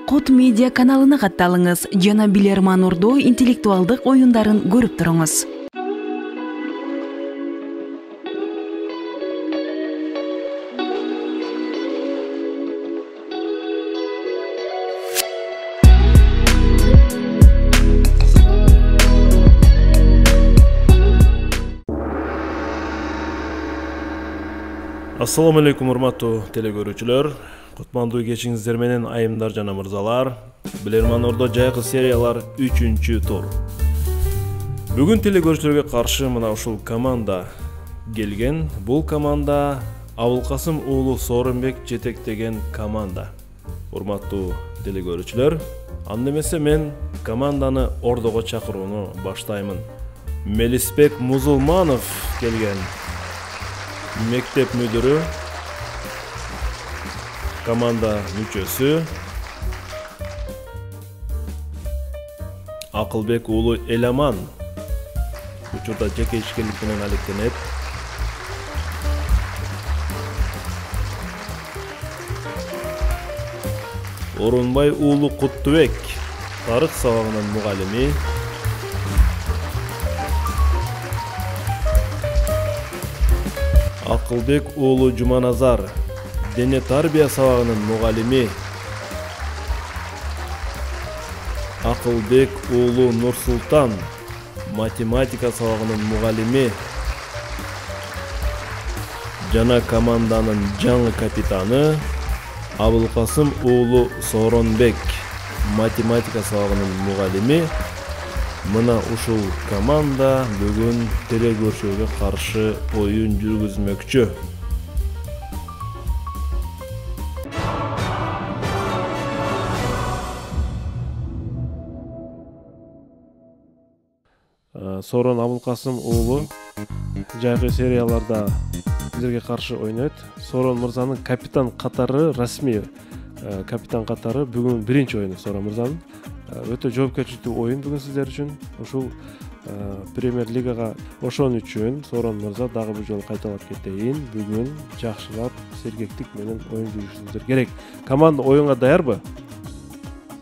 Кут медиа каналына катталыңыз жана Билерман Ордо интеллектуалдык оюндарын көрүп туруңуз. Assalamu alaikum урматтуу телекөрүүчүлөр. Кутмандуу кечиңиздер менен айымдар жана мырзалар. Билерман Ордо жайкы сериялар 3-чү тур. Бүгүн телекөрүүчүлөргө каршы мына ушул команда келген. Бул команда Абылкасым уулу Сооронбек жетектеген команда. Урматтуу телекөрүүчүлөр, анда эмесе мен команданы Ордого чакырууну баштаймын. Мелисбек Музулманов келген. Мектеп мүдүрү, команда мүчөсү, Акылбек уулу Эламан учурда жеке ишкерлик менен алектенет. Орунбай уулу Куттубек тарых сабагынын мугалими. Акылбек уулу Жуманазар дене тарбия сабагынын мугалими. Акылбек уулу Нурсултан математика сабагынын мугалими. Жана команданын жаңы капитаны Абылкасым уулу Сооронбек математика сабагынын мугалими. Мына ушул команда бүгүн телекөрүүчүлөргө каршы оюн жүргүзмөкчү. Сорон Абылкасым уулу жайкы серияларда бизерге каршы ойнойт. Сорон мырзанын капитан катары, расмий капитан катары бүгүн биринчи оюну Сорон мырзанын. Өтө жоопкерчиликтүү оюн бүгүн сиздер үчүн. Ушул премьер лигага ошон үчүн Сорон мырза дагы бир жолу кайталап кетейин. Бүгүн жакшылап сергектик менен оюн жүргүзүңүздөр керек. Команда оюнга даярбы?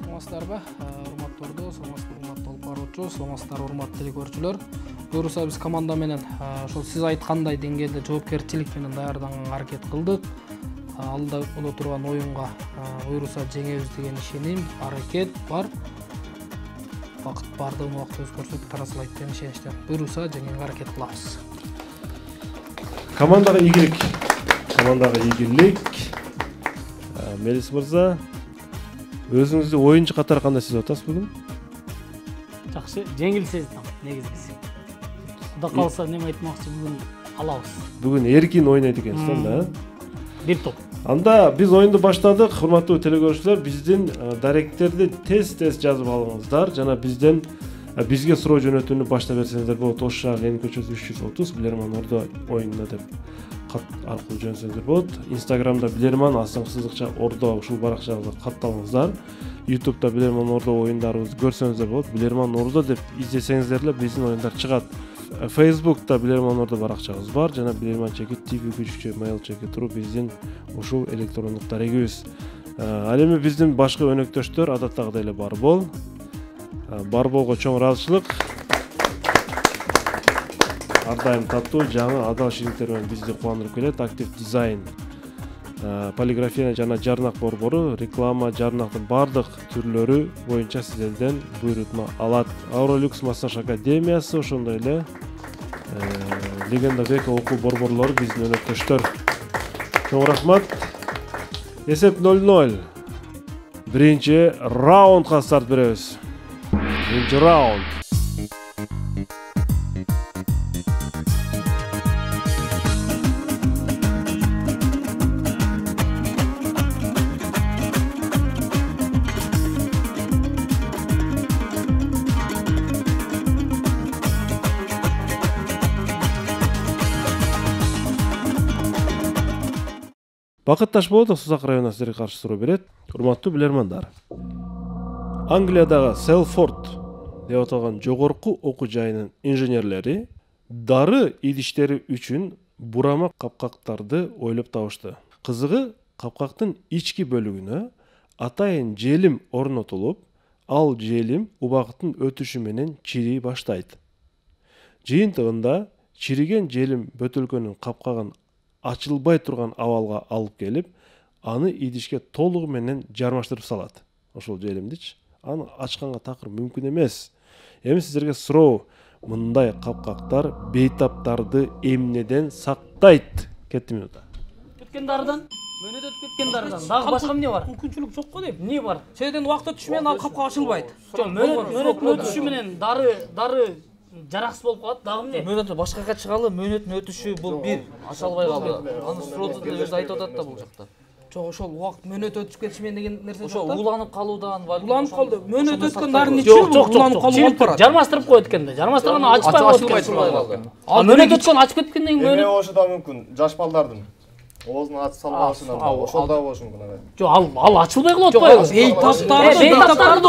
Саламатсыздарбы? Урматтуу Ордо, саламатсыздар урматтуу алып баруучу, саламатсыздар урматтуу телекөрүүчүлөр. Буюрса биз команда менен ошол сиз айткандай деңгээлде жоопкерчилик менен даярданганга аракет кылдык. Алда боло турган оюнга буюрса жеңебиз деген ишеним, аракет бар. Вакыт бардыгын убакыт өз көрсөтүп таразалайт деген ишеничтен. Буюрса жеңүүгө аракет кылабыз. Командага ийгилик. Мелис мырза, өзүңүздү оюнчу катары кандай сезип атасыз бүгүн? Жакшы, жеңил сездим негизгиси. Кудай калса неме айтмакчы бүгүн алабыз. Бүгүн эркин ойнойт экенсиз да? Бир топ. Анда биз оюнду баштадык. Урматтуу телекөрүүчүлөр, биздин даректерди тез жазып алыңыздар жана бизге суроо жөнөтүүнү баштап берсеңиздер болот. Ош шаар Ленин көчөсү 330 Билерман Ордо оюнуна деп кат аркылуу жөнөтсөңүздөр болот. Инстаграмда Билерман астыңкы Ордо ушул баракчабызга катталыңыздар. YouTube'да Билерман Ордо оюндарыбызды көрсөңүздөр болот. Билерман Ордо деп издесеңиздер эле биздин оюндар чыгат. Facebook'ta Билерман Ордо баракчабыз бар жана Билерман чекит TV күчүчө mail чекит туру биздин ушул электрондук дарегибиз. Ал эми биздин башка өнөктөштөр адаттагыдай эле Барбол. Барболго чоң ыраазычылык. Ар дайым таттуу, жаңы, адал шириктер менен бизди кубандырып келет. Актив дизайн, полиграфия жана жарнак борбору реклама жарнактын бардык түрлөрү боюнча сиздерден буйрутма алат. Aurolux массаж академиясы, ошондой эле Легенда Бека окуу борборлору биздин өнөктөштөр. Чоң рахмат. Эсеп 0-0. Биринчи раундга старт беребиз. Биринчи раунд. Бакыт Ташболотов Сузак районунан сиздерге каршы суроо берет. Урматтуу билермандар. Англиядагы Селфорд деп аталган жогорку окуу жайынын инженерлери дары идиштери үчүн бурама капкактарды ойлоп табышты. Кызыгы, капкактын ички бөлүгүнө атайын желим орнотулуп, ал желим убакыттын өтүшү менен чирий баштайт. Жыйынтыгында чириген желим бөтөлкөнүн капкагын ачылбай турган абалга алып келип, аны идишке толугу менен жармаштырып салат. Ошол желимдичи. Аны ачканга такыр мүмкүн эмес. Эми сиздерге суроо, мындай капкактар бейтаптарды эмнеден сактайт? Кетти минута. Кеткен дарыдан, мөнөт өтүп кеткен дарыдан. Дагы башка эмне бар? Мүмкүнчүлүк жок го дейм. Эмне бар? Себептен убакыт өтүшү менен ал капка ачылбайт. Жок, мөнөт өтүшү менен дары жараксыз болуп калат. Дагы эмне? Мөнөт башкага чыгалы, мөнөттүн өтүшү бул бир ача албай калды. Аны суроодо да өзү айтып атат да бул жакта. Жок, ошол убакыт мөнөт өтүп кетиши менен деген нерсе жок. Ошо уланып калуудан, Уланып калды. Мөнөт өткөн дарын ичи уланып калып алып барат. Жармаштырып коет экенде. Жармаштырганда ачпай калды. Ал мөнөт өткөн ачып кеткенден кийин Эме мөнөт. болушу да мүмкүн. Жаш балдардын оозун ачып салбашынан ошол да болушу мүмкүн. Жок, ал ачылбай калып атпайбы? Бейтаптарды да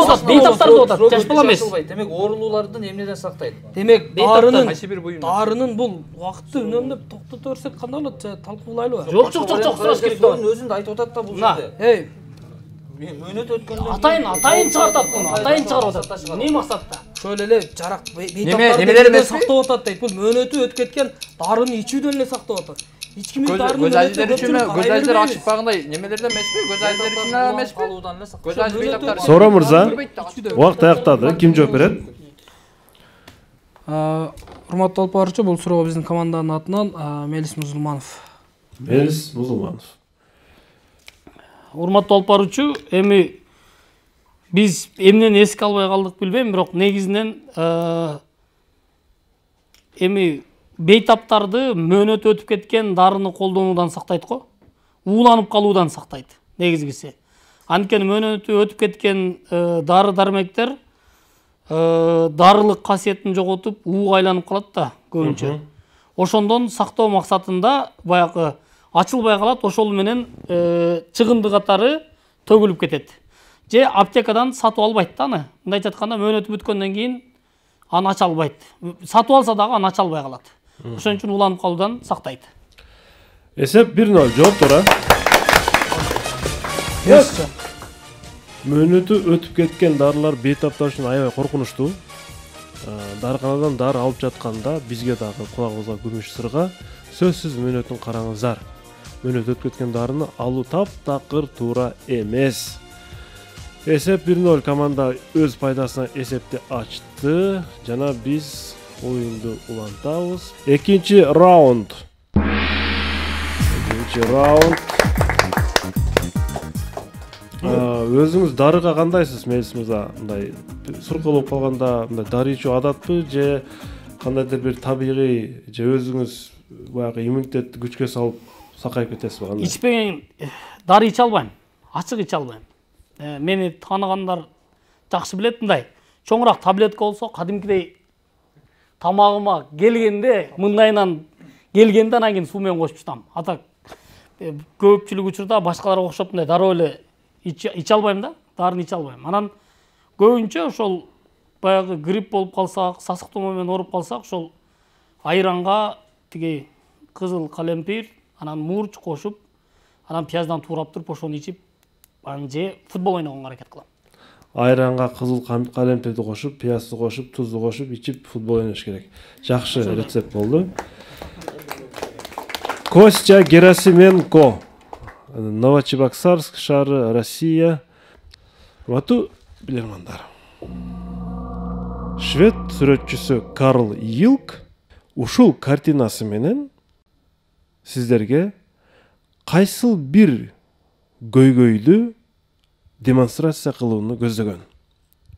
атат. Жаш бала эмес. Демек оорулуулардан эмнеден сактайт? Демек дарынын бул убакытты үнөмдөп токтото берсек кандай болот? Талкуулайлыбы? Жок, сураш керек да. Өзүн да айтып атат да бул жерде. Мөнөт өткөндөн Атайын чыгартат муну. Атайын чыгарып атат. Эмне максатта? Ошол эле жарак бейтаптарды сактап атат дейт. Бул мөнөтү өтүп кеткен дарыны ичүүдөн эле сактап атат. Эч кимдин дарыны көз айдер үчүн көз айдер ачыкпагандай немелерден эмеспи? Көз айдер үчүн эмеспи? Көз айдер бейтаптар. Сора мырза, убакыт аяктады. Ким жооп берет? Урматтуу алып баруучу, бул суроого биздин команданын атынан Мелис Музулманов. Мелис Музулманов. Урматтуу алып баруучу, эми биз эмнени эске албай калдык билбейм, бирок негизинен эми бейтаптарды мөнөт өтүп кеткен дарыны колдонуудан сактайт го. Ууланып калуудан сактайт негизгиси. Анткени мөнөтү өтүп кеткен дары дармектер дарылык касиетин жоготуп, ууга айланып калат да көбүнчө. Ошондон сактоо максатында баягы ачылбай калат, ошол менен чыгынды катары төгүлүп кетет. Же аптекадан сатып албайт да аны. Мындайча айтканда мөнөтү бүткөндөн кийин аны ача албайт. Сатып алса дагы аны ача албай калат. Ошон үчүн уланып калуудан сактайт. Эсеп 1-0 жооп тура. Мөнөтү өтүп кеткен дарылар бейтаптар үчүн аябай коркунучтуу. Дарыканадан дары алып жатканда бизге дагы кулагыбызга күмүш сырга сөзсүз мөнөтүн караңыздар. Мөнөт өтүп кеткен дарыны алуу таптакыр туура эмес. Эсеп 1-0, команда өз пайдасына эсепти ачты. Жана биз оюнду улантабыз. Экинчи раунд. Өзүңүз дарыга кандайсыз, Мелис мырза? Мындай суркалып калганда мындай дары ичүү адатпы же кандайдыр бир табигый же өзүңүз баягы иммунитетти күчкө салып сакайып кетесизби кандай? Ичпеген дары иче албайм. Ачык иче албайм. Мени тааныгандар жакшы билет мындай. Чоңураак таблетка болсо, кадимкидей тамагыма келгенде, мындайынан келгенде анан кийин суу менен кошуп чытам. Ата көпчүлүк учурда башкаларга окшоп мындай дароо эле иче албайм да, дарыны иче албайм. Анан көбүнчө ошол баягы грипп болуп калсак, сасык тумоо менен ооруп калсак, ошол айранга тиги кызыл калемпир, анан мурч кошуп, анан пияздан туурап туруп ошону ичип, анан же футбол ойногонго аракет кылам. Айранга кызыл калемпирди кошуп, пиязды кошуп, тузду кошуп, ичип футбол ойнош керек. Жакшы рецепт болду. Костя Герасименко, Новочебоксарск шаары, Россия. Урматтуу билермандар. Швед сүрөтчүсү Карл Юлк ушул картинасы менен сиздерге кайсыл бир көйгөйдү демонстрация кылууну көздөгөн.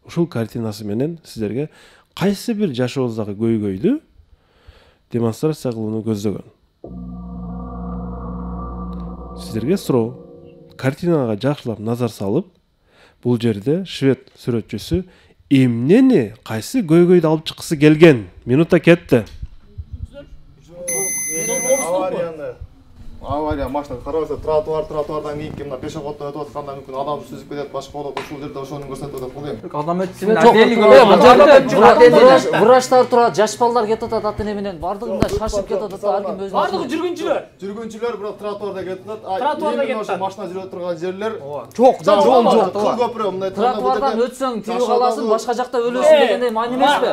Ушул картинасы менен сиздерге кайсы бир жашообуздагы көйгөйдү демонстрация кылууну көздөгөн. Сиздерге суроо, картинага жакшылап назар салып, бул жерде швед сүрөтчүсү эмнени, кайсы көйгөйдү алып чыккысы келген? Минута кетти. авария машина карабайсыз, тротуардан кийинки мына пешеходдон өтүп атканда мүмкүн адам сүзүп кетет, башка болот, ушул жерде ошону көрсөтүп атат бул эми. Адам өтсүн. Врачтар турат, жаш балдар кетип атат ата эне менен, бардыгында шашып кетип атат, ар ким өзүнө. Бардыгы жүргүнчүлөр. Жүргүнчүлөр бирок тротуарда кетип атат. Тротуарда кетип ошо машина жүрүп турган жерлер Жок, жол жок. кыл көпүрө мындай Тротуардан өтсөң тирүү каласың, башка жакта өлөсүң дегендей маани эмеспи?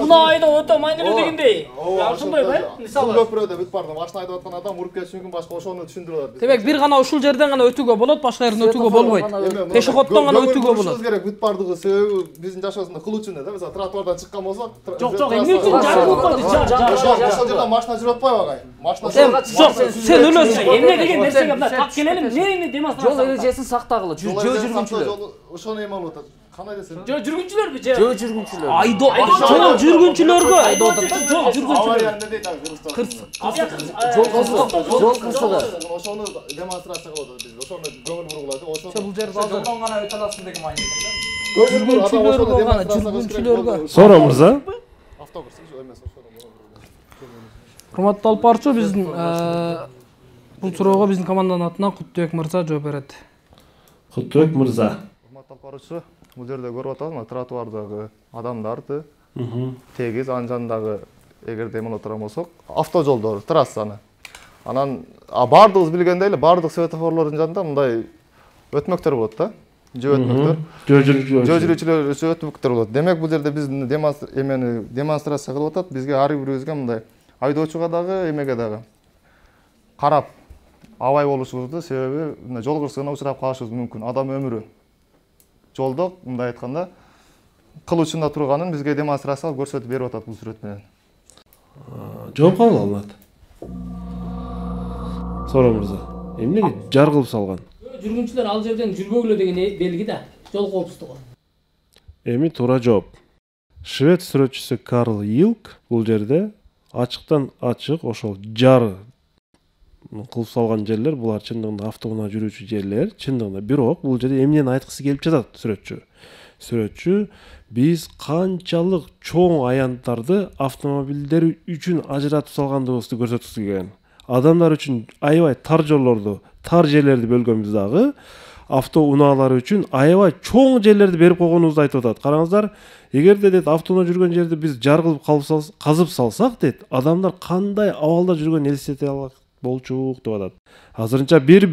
Уна айда өтө майнелүү дегендей. Ошондой да? Кыл көпүрөдө бүт барды машина айдап аткан адам уруп кетиши мүмкүн, башка ошону түшүндүрүп атат. Демек бир гана ушул жерден гана өтүүгө болот, башка жерден өтүүгө болбойт. Пешеходдон гана өтүүгө болот. Керек бүт бардыгы себеби биздин жашоосунда кыл үчүн да. Мисалы тротуардан чыккан болсок, Жок, эмне үчүн жарылып койду? ошол жерде машина жүрүп атпайбы агай? Машина Сен өлөсүң. Эмне деген нерсеге мына так келелим, эмне демонстрация? Жол эрежесин сактагыла, жөө жүргүнчүлөр. Ошону эме алып атат. Кандай десем? Жөө жүргүнчүлөрбү же? Жөө жүргүнчүлөр. Жол жүргүнчүлөргө айдап атат. Жол жүргүнчүлөр. Авария эмне дейт ага кыргызча? Жол кырсыгы. Ошону демонстрация кылып атат биз. Ошону көңүл бургулайт. Ошону Бул жерде жолдон гана өтө аласың деген маани экен да. Жүргүнчүлөргө гана, жүргүнчүлөргө. Сора мырза. автобус эмес ошону. Урматтуу алып барчу, биздин бул суроого биздин команданын атынан Куттубек мырза жооп берет. Куттубек мырза. Урматтуу алып баруучу, бул жерде көрүп атабыз, тротуардагы адамдарды тегиз анын жанындагы эгерде эме отурган болсок, автожолдор, трассаны. Анан бардыгыбыз билгендей эле бардык светофорлордун жанында мындай өтмөктөр болот да. Жөө өтмөктөр. Жөө жүрүүчүлөр өтмөктөр болот. Демек бул жерде биз демонстрация кылып атат. Бизге ар бирибизге мындай айдоочуга дагы, эмеге дагы карап абай болушубузду, себеби жол кырсыгына учурап калышыбыз мүмкүн. Адам өмүрү жолдо мындай айтканда кыл учунда турганын бизге демонстрация кылып көрсөтүп берип атат бул сүрөт менен. Жооп кабыл алынат. Сора мырза. Эмнеге жар кылып салган? Жүргүнчүлөр ал жерден жүрбөгүлө деген белги да. Жол коопсуздугу. Эми туура жооп. Швед сүрөтчүсү Карл Илк бул жерде ачыктан ачык ошол жар кылып салган жерлер, булар чындыгында автоунаа жүрүүчү жерлер, чындыгында бирок бул жерде эмнени айткысы келип жатат сүрөтчү? Биз канчалык чоң аянттарды автомобилдер үчүн ажыратып салгандыгыбызды көрсөткүсү келген. Адамдар үчүн аябай тар жолдорду, тар жерлерди бөлгөнбүз дагы, автоунаалар үчүн аябай чоң жерлерди берип койгонубузду айтып атат. Караңыздар, эгерде дейт автоунаа жүргөн жерди биз жар кылып казып салсак дейт, адамдар кандай абалда жүргөнүн элестете алат болчук деп атат. Азырынча бир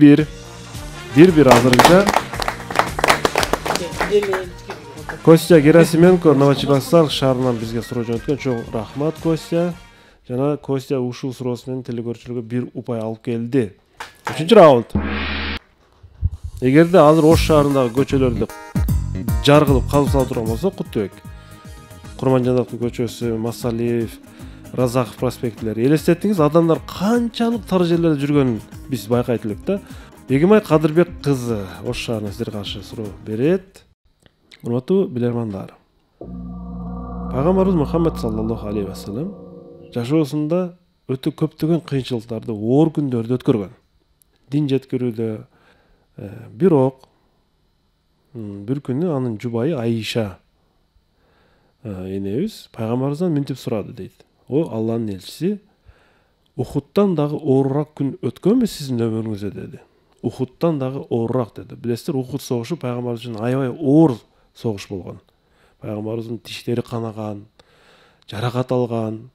азырынча Костя Герасименко Новочебоксарск шаарынан бизге суроо жөнөткөн. Чоң рахмат Костя. Жана Костя ушул суроосу менен телекөрүүчүлөргө бир упай алып келди. 3-раунд. Эгерде азыр Ош шаарындагы көчөлөрдү жар кылып казып салып турган болсо, Куттубек, Курманжановдун көчөсү, Масалиев, Разахов проспектилери элестеттиңиз, адамдар канчалык тар жерлерде жүргөнүн биз байкайт элек да. Бегимай Кадырбек кызы Ош шаарына сиздерге каршы суроо берет. Урматтуу билермандар. Пайгамбарыбыз Мухаммед саллаллаху алейхи ва саллям жашоосунда өтө көптөгөн кыйынчылыктарды, оор күндөрдү өткөргөн. Дин жеткирүүдө, бирок бир күнү анын жубайы Айша энебиз пайгамбарыбыздан мынтип сурады дейт. О Алланын элчиси, Ухудтан дагы оорураак күн өткөнбү сиздин өмүрүңүздө деди. Ухудтан дагы оорураак деди. Билесиздер, Ухуд согушу пайгамбарыбыз үчүн аябай оор согуш болгон. Пайгамбарыбыздын тиштери канаган, жаракат алган.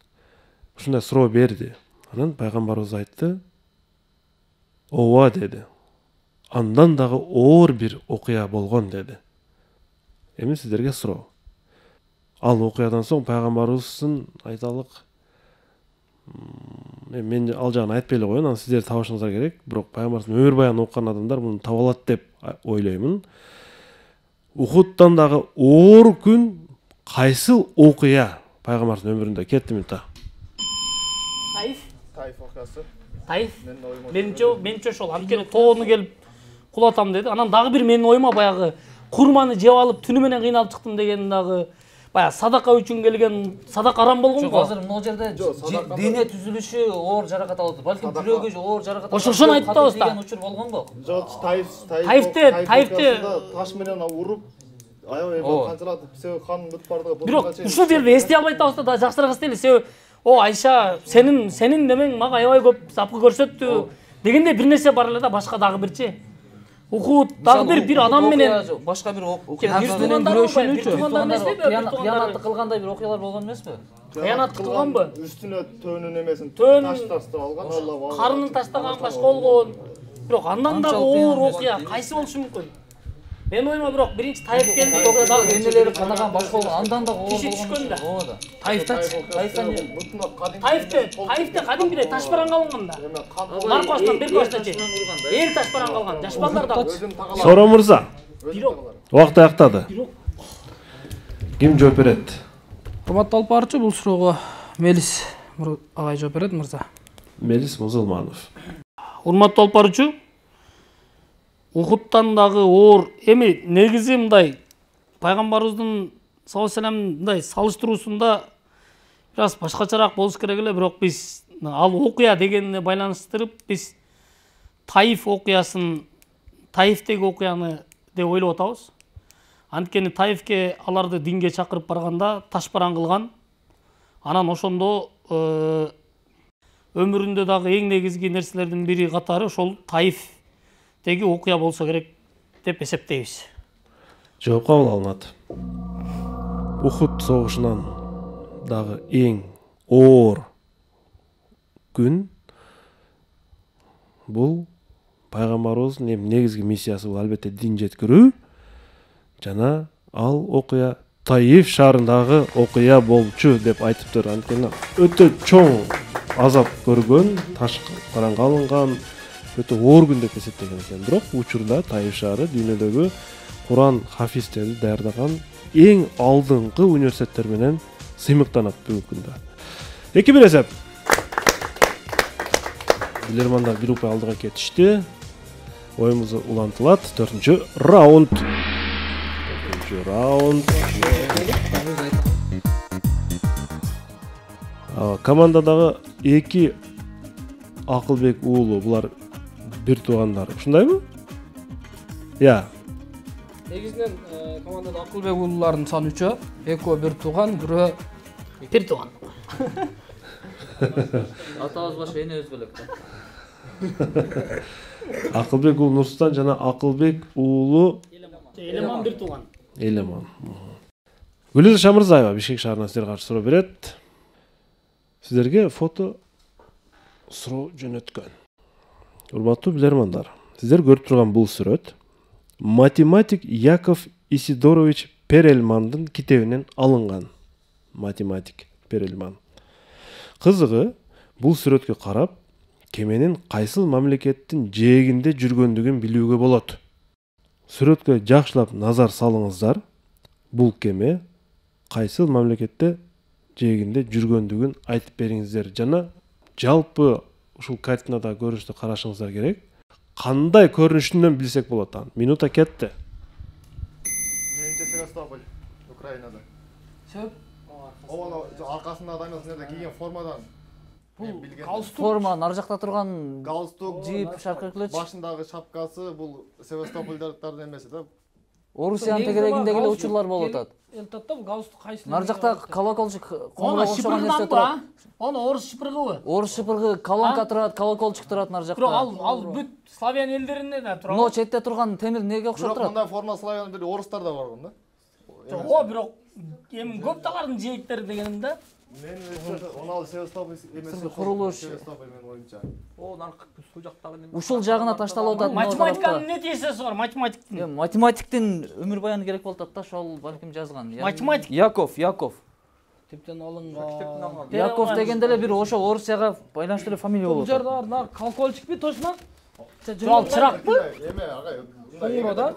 Ушундай суроо берди. Анан пайгамбарыбыз айтты: "Ооба" деди. "Андан дагы оор бир окуя болгон" деди. Эми сиздерге суроо. Ал окуядан соң пайгамбарыбыздын айталык, мен ал жагын айтпай эле коеюн, аны сиздер табышыңыздар керек. Бирок пайгамбарыбыздын өмүр баянын окуган адамдар муну таба алат деп ойлоймун. Ухудтан дагы оор күн кайсыл окуя пайгамбарыбыздын өмүрүндө? Кеттими та. Таиф окуясы. Таиф. Менимче ошол анткени тоону келип кулатам деди. Анан дагы бир менин оюма баягы курманы жеп алып түнү менен кыйналып чыктым деген дагы баягы садака үчүн келген, садака арам болгон го. Азыр могу жерде дине түзүлүшү оор жаракат алып, балким жүрөгү оор жаракат алып. Ошону айтып атабыз да. Деген учур болгонго? Жок, Таифте таш менен уруп аябай канчалатып себеби қан бүтүп бардыгы. Бирок ушул жерде эстей албай атабыз да, жакшыраак эстейли. Себеби Айша, сенин немең мага аябай көп запкы көрсөттү. дегенде бир нерсе бар эле да, башка дагы бирчи. Ухуд дагы бир адам менен башка бир Нефс менен күрөшүүнүчү. кыянатты кылгандай бир окуялар болгон эмеспи? кыянат кылганбы? Üstüne tönün emesin. Tönün- Taştı algan. Allah Карынын таштаган башка болгон. Бирок андан дагы оор окуя кайсы болушу мүмкүн? Мен ойыма бирок биринчи Таип келди, Дагы энелери канаган башка болгон, андан да оор Киши болгон. түшкөн да. Ооба. Таифтачы. Таифте кадимгидей таш бараң калган да. Наркостан бир коштачы. Эл таш бараң калган. Жаш балдар да. Сора мырза. Убакыт аяктады. Ким жооп берет? Урматтуу алып барчу, бул суроого Мелис агай жооп берет мырза. Мелис Музулманов. Урматтуу алып баруучу, Ухудтан дагы оор эми негизи мындай пайгамбарыбыздын саллаллаху алейхи мындай салыштыруусунда бир аз башкачараак болуш керек эле, бирок биз ал окуя дегенине байланыштырып биз Таиф окуясын, Таифтеги окуяны деп ойлоп атабыз. Анткени Таифке аларды динге чакырып барганда таш бараң кылган. Анан ошондо өмүрүндө дагы эң негизги нерселердин бири катары ошол Таифтеги окуя болсо керек деп эсептейбиз. Жооп кабыл алынат. Ухуд согушунан дагы эң оор күн бул пайгамбарыбыздын эми негизги миссиясы бул албетте дин жеткирүү жана ал окуя Таиф шаарындагы окуя болчу деп айтыптыр. Анткени өтө чоң азап көргөн, таш бараң алынган, өтө оор күн деп эсептеген экен. Бирок учурда Таиф шаары дүйнөдөгү Куран хафизтерди даярдаган эң алдыңкы университеттер менен сыймыктанат бүгүнкү күндө. 2-1 эсеп. Билермандар бир упай алдыга кетишти. Оюмуз улантылат. 4-чү раунд. 4-чү раунд. Командадагы 2 Акылбек уулу, булар бир туугандар. Ушундайбы? Я. Негизинен командада Акылбек уулулардын саны 3, экөө бир тууган, бирөө Бир тууган. атабыз башка энебиз белек да. Акылбек уулу Нурсултан жана Акылбек уулу Элеман бир тууган. Элеман. Гүлүзүр Шамырзаева Бишкек шаарынан сиздерге каршы суроо берет. Сиздерге фото суроо жөнөткөн. Урматтуу билермандар, сиздер көрүп турган бул сүрөт математик Яков Исидорович Перельмандын китебинен алынган. Математик Перельман. Кызыгы, бул сүрөткө карап, кеменин кайсыл мамлекеттин жээгинде жүргөндүгүн билүүгө болот. Сүрөткө жакшылап назар салыңыздар. Бул кеме кайсыл мамлекетте жээгинде жүргөндүгүн айтып бериңиздер жана жалпы ушул картинада көрүнүштү карашыңыздар керек. Кандай көрүнүшүнөн билсек болот аны. Минута кетти. Менимче Севастополь, Украинада. Себеп Оону аркасында адам эмес, нерде кийген формадан. бул билген. галстук. Форма нар жакта турган Галстук, жип шаркыркылыч. башындагы шапкасы бул Севастополдардын эмеси да. Орусиянын тегерегиндеги эле учурлар болуп атат. Элтат да бул галстук кайсы? Нар жакта колоколчук Оны коңгуроо окшогон нерсе шыпыргыдан турат. ба? Оны орус шыпыргыбы? Орус шыпыргы колонка турат, колоколчук турат нар Бирок жакта. ал бүт славян элдеринде да турат. Но четте турган темир неге окшоп Бирок турат? мындай форма славян бир орустарда барган да. Жок, бирок эми көп талардын жээктери дегеним да. Мен Онал Севастополь эмеси курулуш. Севастополь менин оюмча. О, наркы суу жактагы неме. Ушул жагына ташталып атат. Математиканын эмне тиесеси бар, математиктин. Математиктин өмүр баяны керек болуп атат да, ошол балким жазган. Математик. Яков. Типтен алынган. Яков дегенде эле бир ошо Орусияга байланыштуу эле фамилия Бул болуп атат. жерде нар колокольчикпи точно? Ал чыракпы? Эме агай. Коңгуроо да?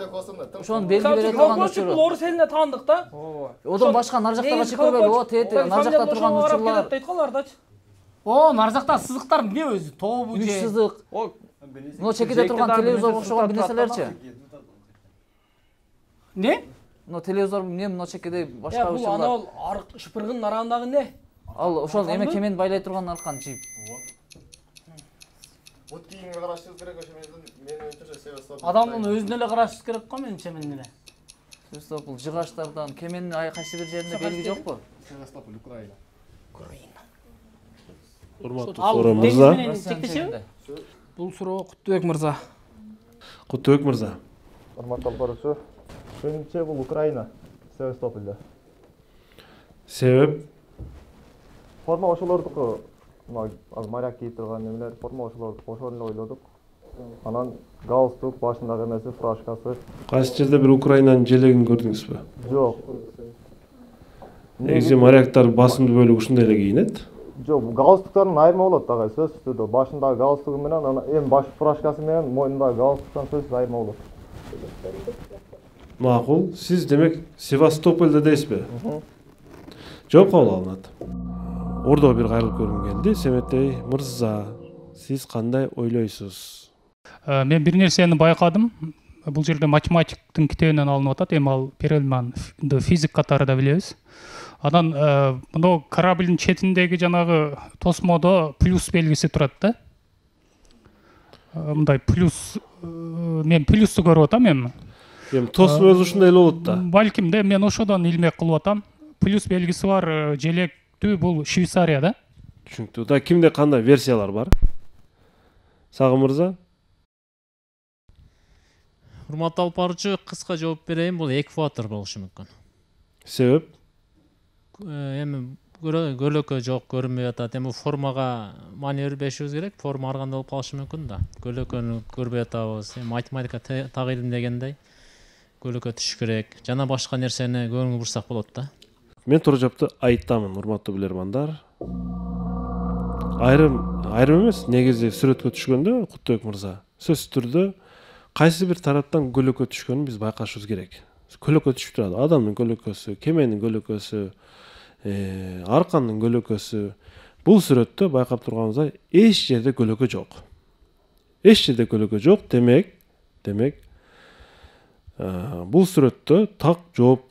Ошонун белги бере турган Колокольчик бул учуру. орус элине таандык да? Одон башка нар жактагы чекирбейби? О, тети нар жакта турган учурлар. Дейт колардачы. О, нар жакта сызыктар эмне өзү? Тобу Үч же? сызык. Но чекиде турган телевизорго окшогон бир нерселерчи? Не? Но телевизор эмне, но чекиде башка Бул учурлар. анал шыпыргынын арагындагы не? Ал ошол эме кемени байлай турган аркан жип. Вот кийинге карашыбыз керек ошо менин оюмча Севастополь. Адамдын өзүнө эле карашыбыз керек го менимче мен эле. Севастополь жыгачтардан кеменин кайсы бир жеринде белги жокпу? Севастополь, Украина. Урматтуу Ал суроо деңиз мырза. менен чектешеби? Бул суроо Куттубек мырза. Куттубек мырза. Урматтуу алып баруучу, менимче бул Украина, Севастопольдо. Себеп? Форма ошолордуку, моряк кийип турган немелер, форма ошолордуку, ошону ойлодук. Анан галстук, башындагы эмеси, фуражкасы. Кайсы жерде бир Украинанын желегин көрдүңүзбү? Жок. Негизи моряктар басымдуу бөлүгү ушундай эле кийинет. Жок, галстуктардын айырма болот агай, сөзсүз түрдө. Башындагы галстугу менен, анан эми баш фуражкасы менен мойнундагы галстуктан сөзсүз айырма болот. Макул. Сиз демек Севастопольдо дейсизби? Жооп кабыл алынат. Ордого бир кайрылып көргүм келди. Семетей мырза, сиз кандай ойлойсуз? Мен бир нерсени байкадым. Бул жерде математиктин китебинен алынып атат. Эми ал Перельман физик катары да билебиз. Анан мына кораблдин четиндеги жанагы тосмодо плюс белгиси турат да. Мындай плюс, мен плюсту көрүп атам эми. Эми тосмо өзү ушундай эле болот да. Балким да, мен ошодон илмек кылып атам. Плюс белгиси бар желектүү бул Швейцария да. Түшүнүктүү. Да кимде кандай версиялар бар? Сагым мырза? Урматтуу алып баруучу, кыска жооп берейин, бул экватор болушу мүмкүн. Себеп? Эми көлөкө жок көрүнбөй атат. Эми формага маани бербешибиз керек. Форма ар кандай болуп калышы мүмкүн да. Көлөкөнү көрбөй атабыз. Математика так илим дегендей. Көлөкө түшүш керек. Жана башка нерсени көңүл бурсак болот да. Мен туура жапты айтамын, урматтуу билермандар. Айрым эмес, негизи сүрөткө түшкөндө Куттубек мырза, сөзсүз түрдө кайсы бир тараптан көлөкө түшкөнүн биз байкашыбыз керек. Көлөкө түшүп турат. Адамдын көлөкөсү, кеменин көлөкөсү, аркандын көлөкөсү. Бул сүрөттө байкап турганыбыздай эч жерде көлөкө жок. Эч жерде көлөкө жок. Демек, бул сүрөттө так жооп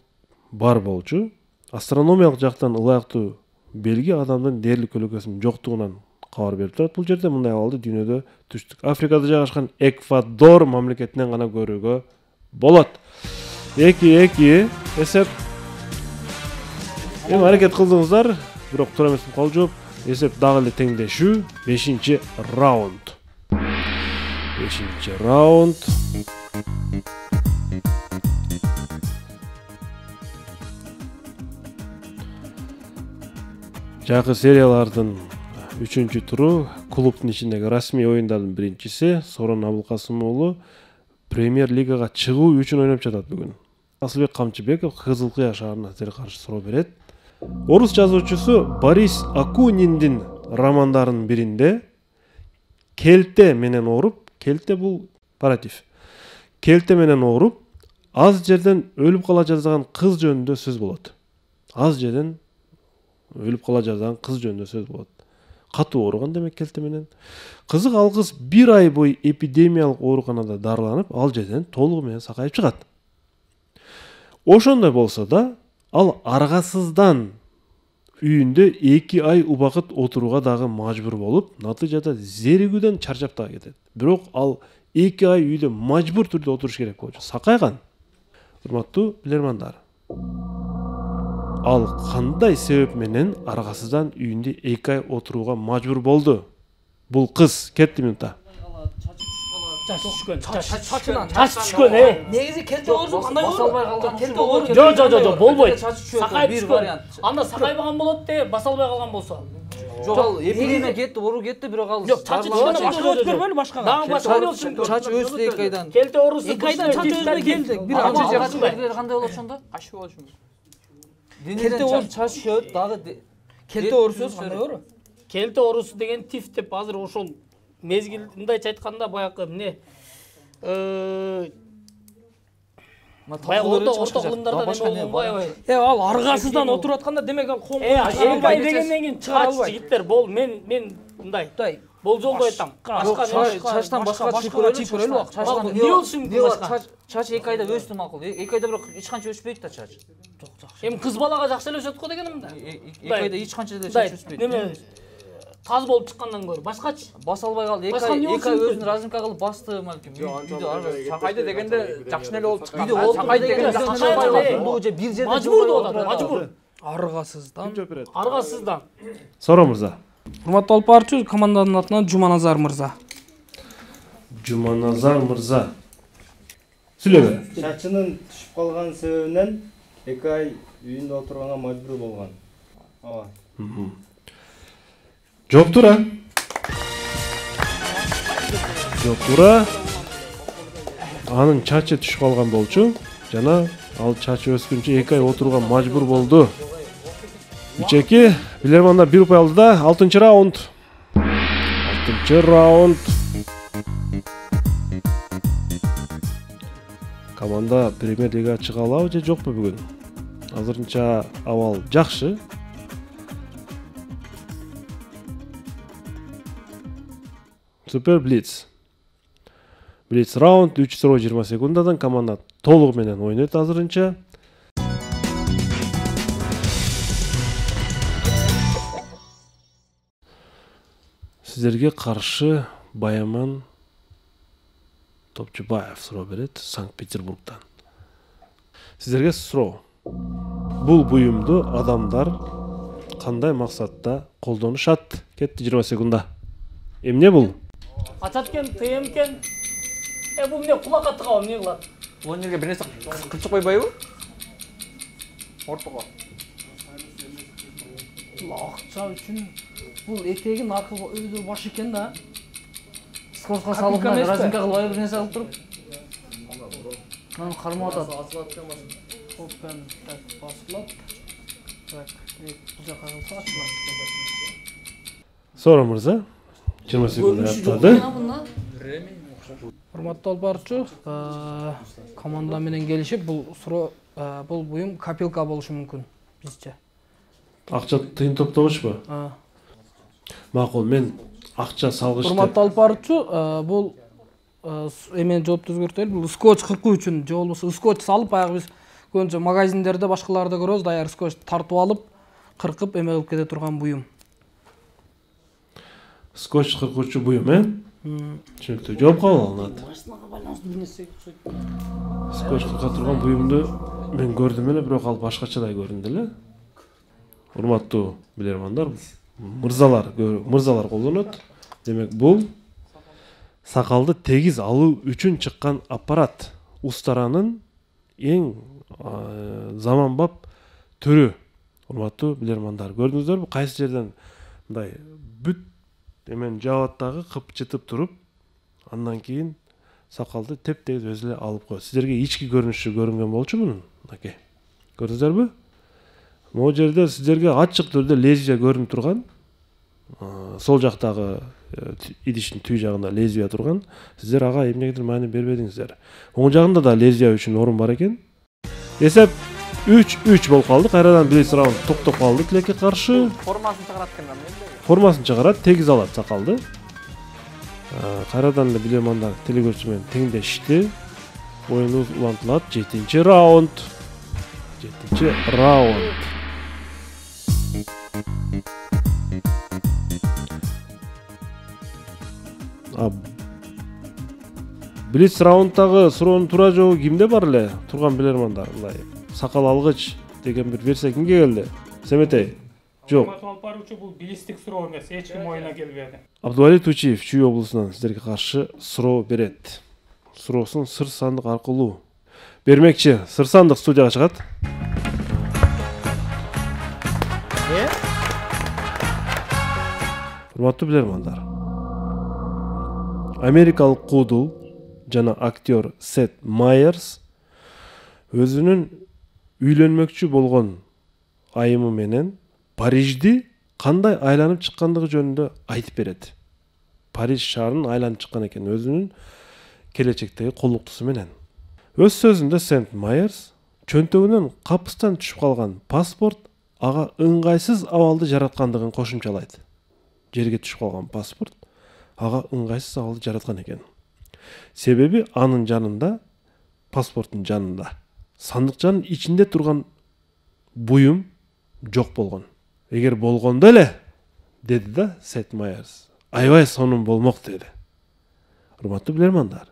бар болчу. Астрономиялык жактан ылайыктуу белги адамдын дээрлик көлөкөсүнүн жоктугунан кабар берип турат. Бул жерде мындай абалды дүйнөдө түштүк. Африкада жайгашкан Эквадор мамлекетинен гана көрүүгө болот. 2-2 эсеп. Эми аракет кылдыңыздар, бирок туура эмес кол жооп. Эсеп дагы эле теңдешүү. 5-чи раунд. 5-чи раунд. Жакы сериялардын 3-чү туру клубтун ичиндеги расмий оюндардын биринчиси Сорон Абылкасым уулу Премьер лигага чыгуу үчүн ойноп жатат бүгүн. Асылбек Камчыбеков Кызыл Кыя шаарына силерге каршы суроо берет. Орус жазуучусу Борис Акуниндин романдарынын биринде келте менен ооруп, келте бул паратив. Келте менен ооруп, аз жерден өлүп кала жаздаган кыз жөнүндө сөз болот. Аз жерден өлүп кала жаздаган кыз жөнүндө сөз болот. Катуу ооруган демек келте менен. Кызык, ал кыз 1 ай бою эпидемиялык ооруканада дарыланып, ал жерден толугу менен сакайып чыгат. Ошондой болсо да, ал аргасыздан үйүндө 2 ай убакыт отурууга дагы мажбур болуп, натыйжада зеригүүдөн чарчап дагы кетет. Бирок ал 2 ай үйдө мажбур түрдө отуруш керек болчу. Сакайган. Урматтуу билермандар. Ал кандай себеп менен аргасыздан үйүндө 2 ай отурууга мажбур болду? Бул кыз кетти минутта. Чач түшкөн, Негизи келте оорусу кандай басалбай калды. Келте оорусу. Жок, болбойт. Сакайып түшкөн. Анда сакайбаган болот де, басалбай калган болсо. Жок, ал эпидемия кетти, оору кетти, бирок ал Жок, чачы түшкөндө башка өтүп көрбөйлү башкага. Дагы башка болсун. Чач өстү 2 айдан. Келте оорусу 2 айдан чач өзүнө келди. Бир ай кандай болот ошондо? Качы болушу мүмкүн. Денеден чач чөп, дагы Келте оорусу кандай оору? Келте оорусу деген тиф деп азыр ошол мезгил мындайча айтканда баягы эмне орто кылымдарда неме болбойбу? Ал аргасыздан отуруп атканда демек ал коң. Экай дегенден кийин чач жигиттер бол, мен мындай болжолдой айтам. Чачтан башка чыгып көрөлү. Чачтан эмне болушу мүмкүн башка? Чач 2 айда өстү макул. 2 айда бирок эч канча өспөйт да чач. Эми кыз балага жакшы эле өсөт го дегеним да. 2 айда эч канча да чач өспөйт. Неме таз болуп чыккандан көрө башкачы басалбай калды. 2 ай өзүн разымка кылып басты балким. Сакайды дегенде жакшы эле болуп чыккан. Сакайды дегенде сакайбай калды. Бул же бир жерде мажбур болот, мажбур. Аргасыздан. Сора мырза. Урматтуу алып баруучу, команданын атынан Жуманазар мырза. Жуманазар мырза. Сүйлөбө. Чачынын түшүп калган себебинен 2 ай үйүндө отурганга мажбур болгон. Ооба. Жооп тура. Жооп тура. Анын чачы түшүп калган болчу. Жана ал чачы өскүнчө 2 ай отурууга мажбур болду. 3-2. Билермандар 1 упай алды да 6-чы раунд. 6-чы раунд. Команда премьер лига чыга алабы же жокпу бүгүн? Азырынча абал жакшы. Супер Блиц. Блиц раунд 3 суроо 20 секундадан команда толугу менен ойнойт азырынча. Сиздерге каршы Баяман Топчубаев суроо берет Санкт-Петербургдан. Сиздерге суроо. Бул буюмду адамдар кандай максатта колдонушат? Кетти 20 секунда. Эмне бул? Ачаткен, тыйымкен. Бул эмне кулакка тыгабы эмне кылат? Бул жерге бир нерсе кылчык койбойбу? Ортого. Акча үчүн бул этегин аркылуу өзү баш экен да. Скорка салып, разинка кылбай бир нерсе кылып туруп. Мен кармап атат. Топпен басылат. Так, бул жака кылса ачылат. Сора мырза. 20 секунда аттады. Урматтуу алып барчу, команда менен келишип бул бул буюм копилка болушу мүмкүн бизче. Акча тыйын топтогучпу? Макул, мен акча салгыч деп. Урматтуу алып барчу, бул эмен жоопту өзгөртөлү, бул скотч кыркуу үчүн же болбосо скотч салып, баягы биз көбүнчө магазиндерде башкаларда көрөбүз, даяр скотч тартып алып, кыркып эме кылып кете турган буюм. Скотч кыркуучу буюм, Түшүнүктүү. Жооп кабыл алынат. Скотч кырка турган буюмду мен көрдүм эле, бирок ал башкачадай көрүндү эле. Урматтуу билермандар, мырзалар колдонот. Демек бул сакалды тегиз алуу үчүн чыккан аппарат. Устаранын эң заманбап түрү. Урматтуу билермандар, көрдүңүздөрбү? Кайсы жерден мындай бүт эмен жабаттагы кыпчытып туруп, андан кийин сакалды теп-тегиз өзү эле алып коет. Сиздерге ички көрүнүшү көрүнгөн болчу мунун? Аке. Көрдүңүздөрбү? Могу жерде сиздерге ачык түрдө лезвие көрүнүп турган. Сол жактагы идиштин түй жагында лезвие турган. Сиздер ага эмнегедир маани бербедиңиздер. Оң жагында да лезвие үчүн орун бар экен. Эсеп 3-3 болуп калды. Кайрадан Блиц раунд токтоп калды тилекке каршы. Формасын чыгарат экен. Формасын чыгарат, тегиз алат сакалды. Кайрадан эле билермандар телекөрүүчү менен теңдешти. Оюнубуз улантылат. 7-чи раунд. 7-чи раунд. Блиц раундтагы суроонун туура жообу кимде бар эле? Турган билермандар, мындай сакал алгыч деген бир версия кимге келди? Семетей. Жок. Бул билистик суроо эмес, эч ким оюна келбеди. Абдувалий Тучиев Чүй облусунан сиздерге каршы суроо берет. Суроосун сыр сандык аркылуу бермекчи. Сыр сандык студияга чыгат. Урматтуу билермандар. Америкалык куудул жана актер Сет Майерс өзүнүн үйлөнмөкчү болгон айымы менен Парижди кандай айланып чыккандыгы жөнүндө айтып берет. Париж шаарын айланып чыккан экен өзүнүн келечектеги колуктусу менен. Өз сөзүндө Сет Майерс чөнтөгүнөн капыстан түшүп калган паспорт ага ыңгайсыз абалды жараткандыгын кошумчалайт. Жерге түшүп калган паспорт ага ыңгайсыз абалды жараткан экен. Себеби анын жанында, паспорттун жанында, сандыкчанын ичинде турган буюм жок болгон. Эгер болгондо эле, деди да Сет Майерс, аябай сонун болмок деди. Урматтуу билермандар,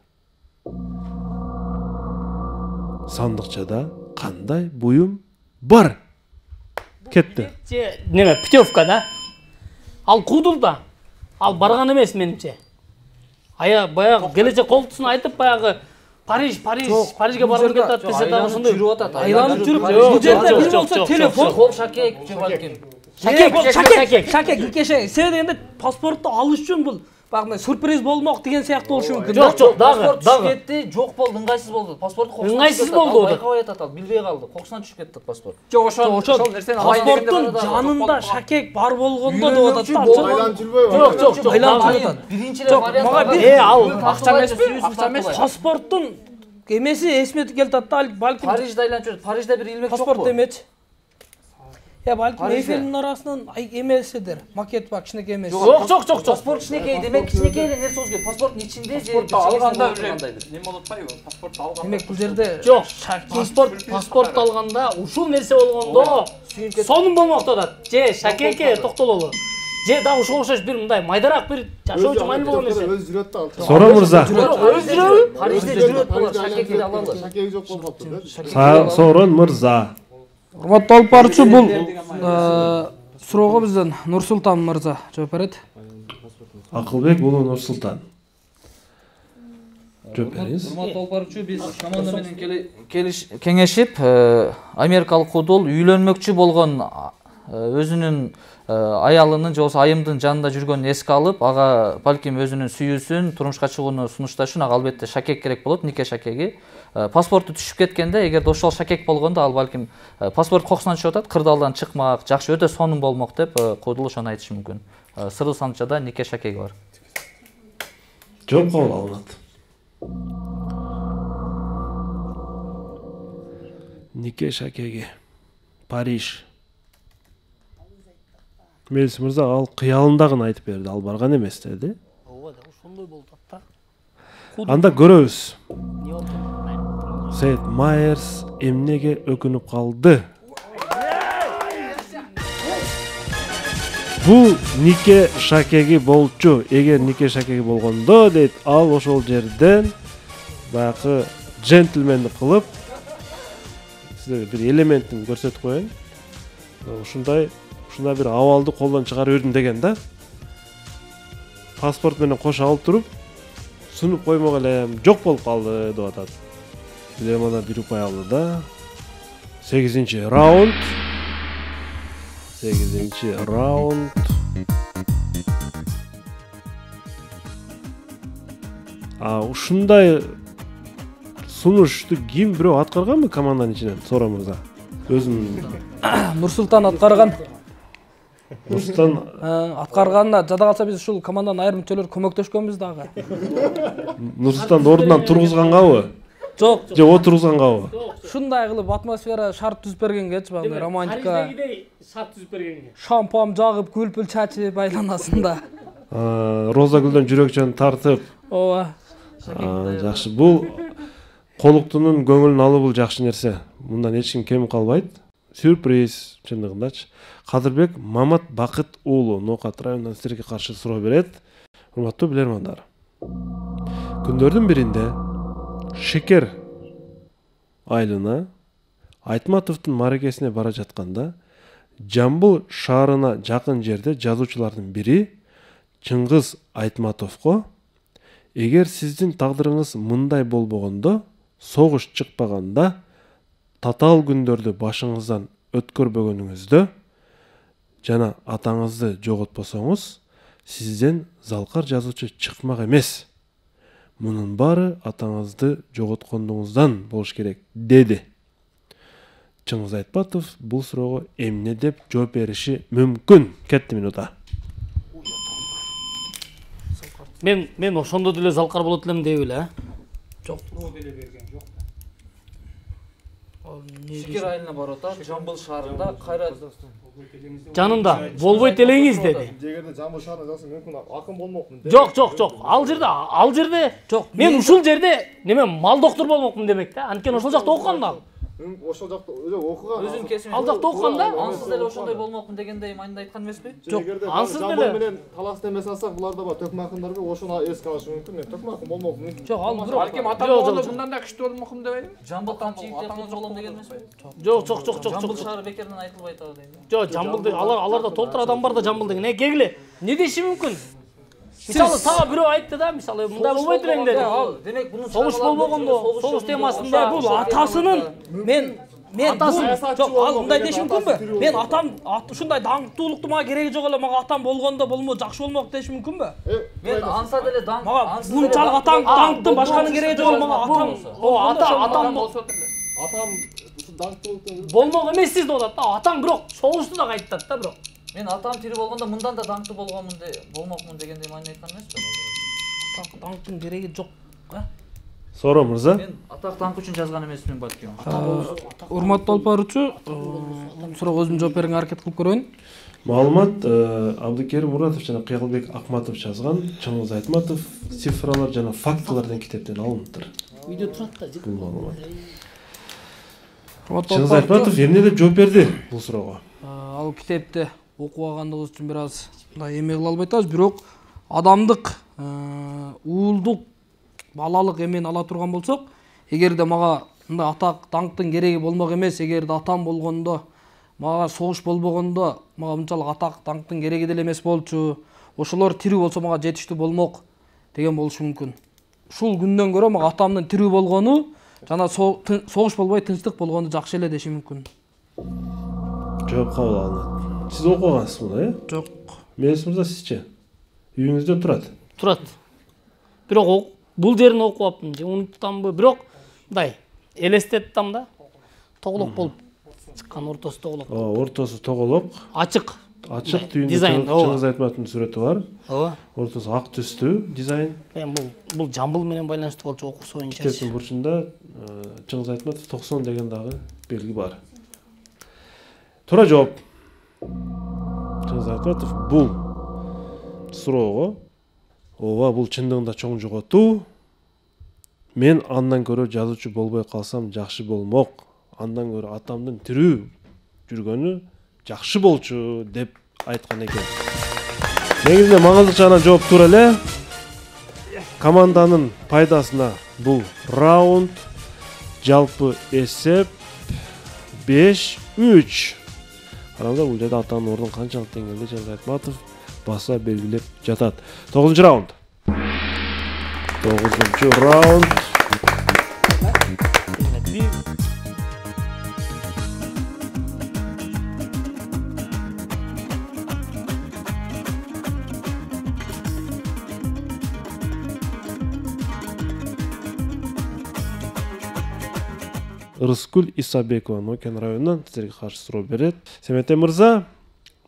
сандыкчада кандай буюм бар? Кетти. Неме, путевка да? Ал куудул да. Ал барган эмес менимче. баягы келечек колтусын айтып баягы Парижге барып кетат десе дагы ошондой жүрүп атат. Айланып жүрүп, бул жерде бир болсо телефон, Кол шакек же балким. шакек, икеше. Себеби дегенде паспортты алыш үчүн бул багы сюрприз болмок деген сыяктуу болушу мүмкүн. Жок, дагы. Кетти, жок болду, ыңгайсыз болду. Паспорт кокусунан Ыңгайсыз болду. Байкабай атат ал, билбей калды. Кокусунан түшүп кетти паспорт. Жок, ошол нерсени паспорттун жанында шакек бар болгондо деп атат да. Айланып жүрбөйбү? Жок, айланып атат. Биринчи вариант. Ал Акча эмеспи? Паспорттун эмеси эсиме келет да, балким Парижде айланып жүрөт. Парижде бир илмек жокпу? паспорт эмечи. Балким Эйфель мунарасынын эмесидир. Макет бар, кичинекей эмес. Жок. Паспорт кичинекей, демек кичинекей нерсе болуш керек. Паспорттун ичинде же паспортты алганда уже неме болуп атпайбы? Паспортты алганда. Демек бул жерде жок, паспорт алганда ушул нерсе болгондо сонун болмок деп атат. Же шакекке токтололу. Же дагы ушуга окшош бир мындай майдараак бир жашоочу майлуу болгон нерсе. Өз жүрөт да. Сора мырза. Өз жүрөбү? Парижде жүрөт болот, шакекти алалы. Шакеги жок болуп калыптыр. Сорон мырза. урматтуу алып баруучу, бул суроого бизден Нурсултан мырза жооп берет. Акылбек уулу Нурсултан. Жооп бериңиз. Урматтуу алып баруучу, биз команда менен кеңешип, америкалык кудул үйлөнмөкчү болгон өзүнүн аялынын же болбосо айымдын жанында жүргөнүн эске алып, ага балким өзүнүн сүйүүсүн, турмушка чыгууну сунушташ үчүн ага албетте шакек керек болот, нике шакеги. Паспорту түшүп кеткенде, эгерде ошол шакек болгондо, ал балким паспорт кокусунан түшүп атат, кырдаалдан чыкмак, жакшы, өтө сонун болмок деп кудул ошону айтышы мүмкүн. Сырдуу санчада нике шакеги бар. Жооп кабыл алынат. Нике шакеги. Париж. Мелис мырза ал кыялындагын айтып берди, ал барган эмес деди. Ооба, ошондой болуп атат да. Анда көрөбүз. Сейд Майерс эмнеге өкүнүп калды? Бул нике шакеги болчу. Эгер нике шакеги болгондо, дейт, ал ошол жерден баягы джентльмендик кылып, сизерге бир элементин көрсөтүп коеюн. Ушундай бир абалды колдон чыгарып бердим деген да. Паспорт менен кошо алып туруп, сунуп коймок элем, жок болуп калды деп атат. Билемана бир упай алды да. 8-чи раунд. 8-чи раунд. Ушундай сунушту ким бирөө аткарганбы команданын ичинен, Сора мырза? Өзүнүн Нурсултан аткарган. Нурсултан аткарганына жада калса биз ушул команданын айрым мүчөлөрү көмөктөшкөнбүз дагы. Нурсултанды ордунан тургузгангабы? Жок. Же отургузгангабы? Ушундай кылып атмосфера шарт түзүп бергенгечи, багы романтика. Париждегидей шарт түзүп бергенге. Шампан жагып, күлпүл чачып айланасында. Роза гүлдөн жүрөкчөн тартып. Ооба. Жакшы. Бул колуктунун көңүлүн алуу бул жакшы нерсе. Мындан эч ким кем калбайт. Сюрприз чындыгындачы. Кадырбек Мамат Бакыт уулу Ноокат районунан силерге каршы суроо берет. Урматтуу билермандар. Күндөрдүн биринде Шекер айылына Айтматовдун маракесине бара жатканда Жамбыл шаарына жакын жерде жазуучулардын бири Чыңгыз Айтматовго эгер сиздин тагдырыңыз мындай болбогондо, согуш чыкпаганда, татаал күндөрдү башыңыздан өткөрбөгөнүңүздө жана атаңызды жоготпосоңуз, сизден залкар жазуучу чыкмак эмес. Мунун баары атаңызды жоготкондуңуздан болуш керек, деди. Чыңгыз Айтматов бул суроого эмне деп жооп бериши мүмкүн? Кетти минута. Мен ошондо деле залкар болот элем дейби эле, Жок. Шекер айылына барып атат, Жамбыл шаарында кайра жанында болбойт элеңиз деди. Эгерде Жамбыл шаарына жатса мүмкүн акын болмокмун. Жок. Ал жерде жок. Мен ушул жерде неме мал доктор болмокмун демек да. Анткени ошол жакта окуган да. Ошол жакта окуган. өзүн кесип Ал жакта окуган да. Ансыз деле ошондой болмокмун дегендей майында айткан эмеспи? Жок, ансыз Жамбыл деле. менен талас эмес алсак, буларда бар төкмө акындар бар, ошону эске алышы мүмкүн. Мен төкмө акын болмокмун. Жок, ал бирок Балким ата болгондо мындан да күчтүү болмокмун дебейм. Жамбыл тамчыйып болом деген эмеспи? Жок. Жамбыл шаары бекерден айтылбайт ага дейм. Жок, Жамбылды аларда толтур адам бар да Жамбыл деген. Кегиле. Не деши мүмкүн? Мисалы тағы бирөө айтты да, мисалы мындай болбойт элең деди. Демек бунун Согуш болбогондо, согуш темасында бул атасынын мен жок, ал мындай дешим мүмкүнбү? Мен атам ушундай даңктуулукту мага кереги жок эле, мага атам болгондо болмо жакшы болмок дешим мүмкүнбү? Мен ансаа деле даңк. Мага бунчалык атам даңктын башканын кереги жок, мага атам болсо Атам даңктуулуктун болмок эмес деп атат да. Атам бирок согушту да кайтат да бирок. Мен атам тирүү болгондо мындан да даңктуу болмокмун дегендей маани айткан эмесмин. Атак даңктын кереги жок. Соро мырза. Мен атак даңк үчүн жазган эмесмин балким. Урматтуу алып баруучу, суроого өзүм жооп берүүгө аракет кылып көрөйүн. Маалымат Абдыкерим Муратов жана Кыялбек Акматов жазган Чыңгыз Айтматов цифралар жана фактылар деген китептен алыныптыр. Үйдө турат да. Бул маалымат. Чыңгыз Айтматов эмне деп жооп берди бул суроого? Ал китепти окуп алгандыгыбыз үчүн бир аз мындай эме кыла албай атабыз, бирок адамдык уулдук балалык эмени ала турган болсок, эгерде мага мындай атак даңктын кереги болмок эмес, эгерде атам болгондо, мага согуш болбогондо, мага мынчалык атак даңктын кереги деле эмес болчу, ошолор тирүү болсо мага жетиштүү болмок деген болушу мүмкүн. Ушул күндөн көрө мага атамдын тирүү болгону жана согуш болбой тынчтык болгону жакшы эле дешим мүмкүн. Жооп кабыл алынат. Сиз окугансызбы, Жок. Мелис мырза, сизчи? Үйүңүздө турат? Турат. Бирок бул жерин окуп аптым, же унуттамбы? Бирок мындай элестеттим да. Тоголок болуп чыккан, ортосу тоголок. Ортосу тоголок. Ачык. Ачык түйүндө Чыңгыз Айтматовдун сүрөтү бар. Ооба. Ортосу ак түстүү дизайн. Бул жамбыл менен байланыштуу болчу окуусу боюнча. Китептин бурчунда Чыңгыз Айтматов 90 деген дагы белги бар. Туура жооп. Чыңгыз Айтматов бул суроого ооба бул чындыгында чоң жоготуу. Мен андан көрө жазуучу болбой калсам жакшы болмок. Андан көрө атамдын тирүү жүргөнү жакшы болчу деп айткан экен. Негизинде маңыздык жагынан жооп туура эле. Команданын пайдасына бул раунд, жалпы эсеп 5-3. Караңыздар, бул жерде атанын ордун канчалык деңгээлде Чыңгыз Айтматов баса белгилеп жатат. 9-чу раунд. 9-чу раунд. Ырыскүл Исабекова Нокен районунан сиздерге каршы суроо берет. Семете мырза,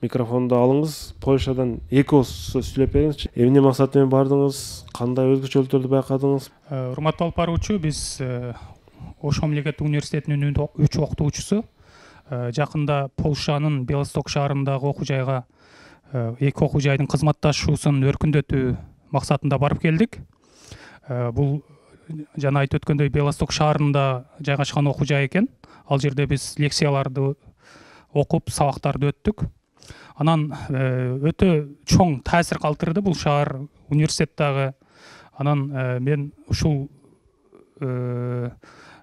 микрофонду алыңыз. Польшадан эки сөз сүйлөп бериңизчи. Эмне максат менен бардыңыз? Кандай өзгөчөлүктөрдү байкадыңыз? Урматтуу алып баруучу, биз Ош мамлекеттик университетинин 3 окутуучусу жакында Польшанын Белосток шаарындагы окуу жайга эки окуу жайдын кызматташуусун өркүндөтүү максатында барып келдик. Бул жана айтып өткөндөй Белосток шаарында жайгашкан окуу жай экен. Ал жерде биз лекцияларды окуп, сабактарды өттүк. Анан өтө чоң таасир калтырды бул шаар, университет дагы. Анан мен ушул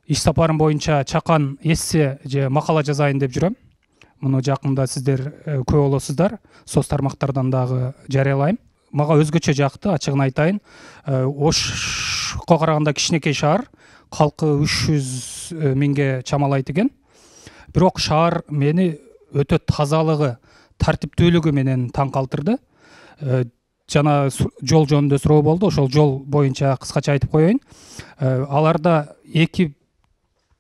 иш сапарым боюнча чакан эссе же макала жазайын деп жүрөм. Муну жакында сиздер көп болосуздар, соц тармактардан дагы жарыялайм. Мага өзгөчө жакты, ачыгын айтайын. Ошко караганда кичинекей шаар, калкы 300 миңге чамалайт экен. Бирок шаар мени өтө тазалыгы, тартиптүүлүгү менен таң калтырды. Жана жол жөнүндө суроо болду, ошол жол боюнча кыскача айтып коеюн. Аларда эки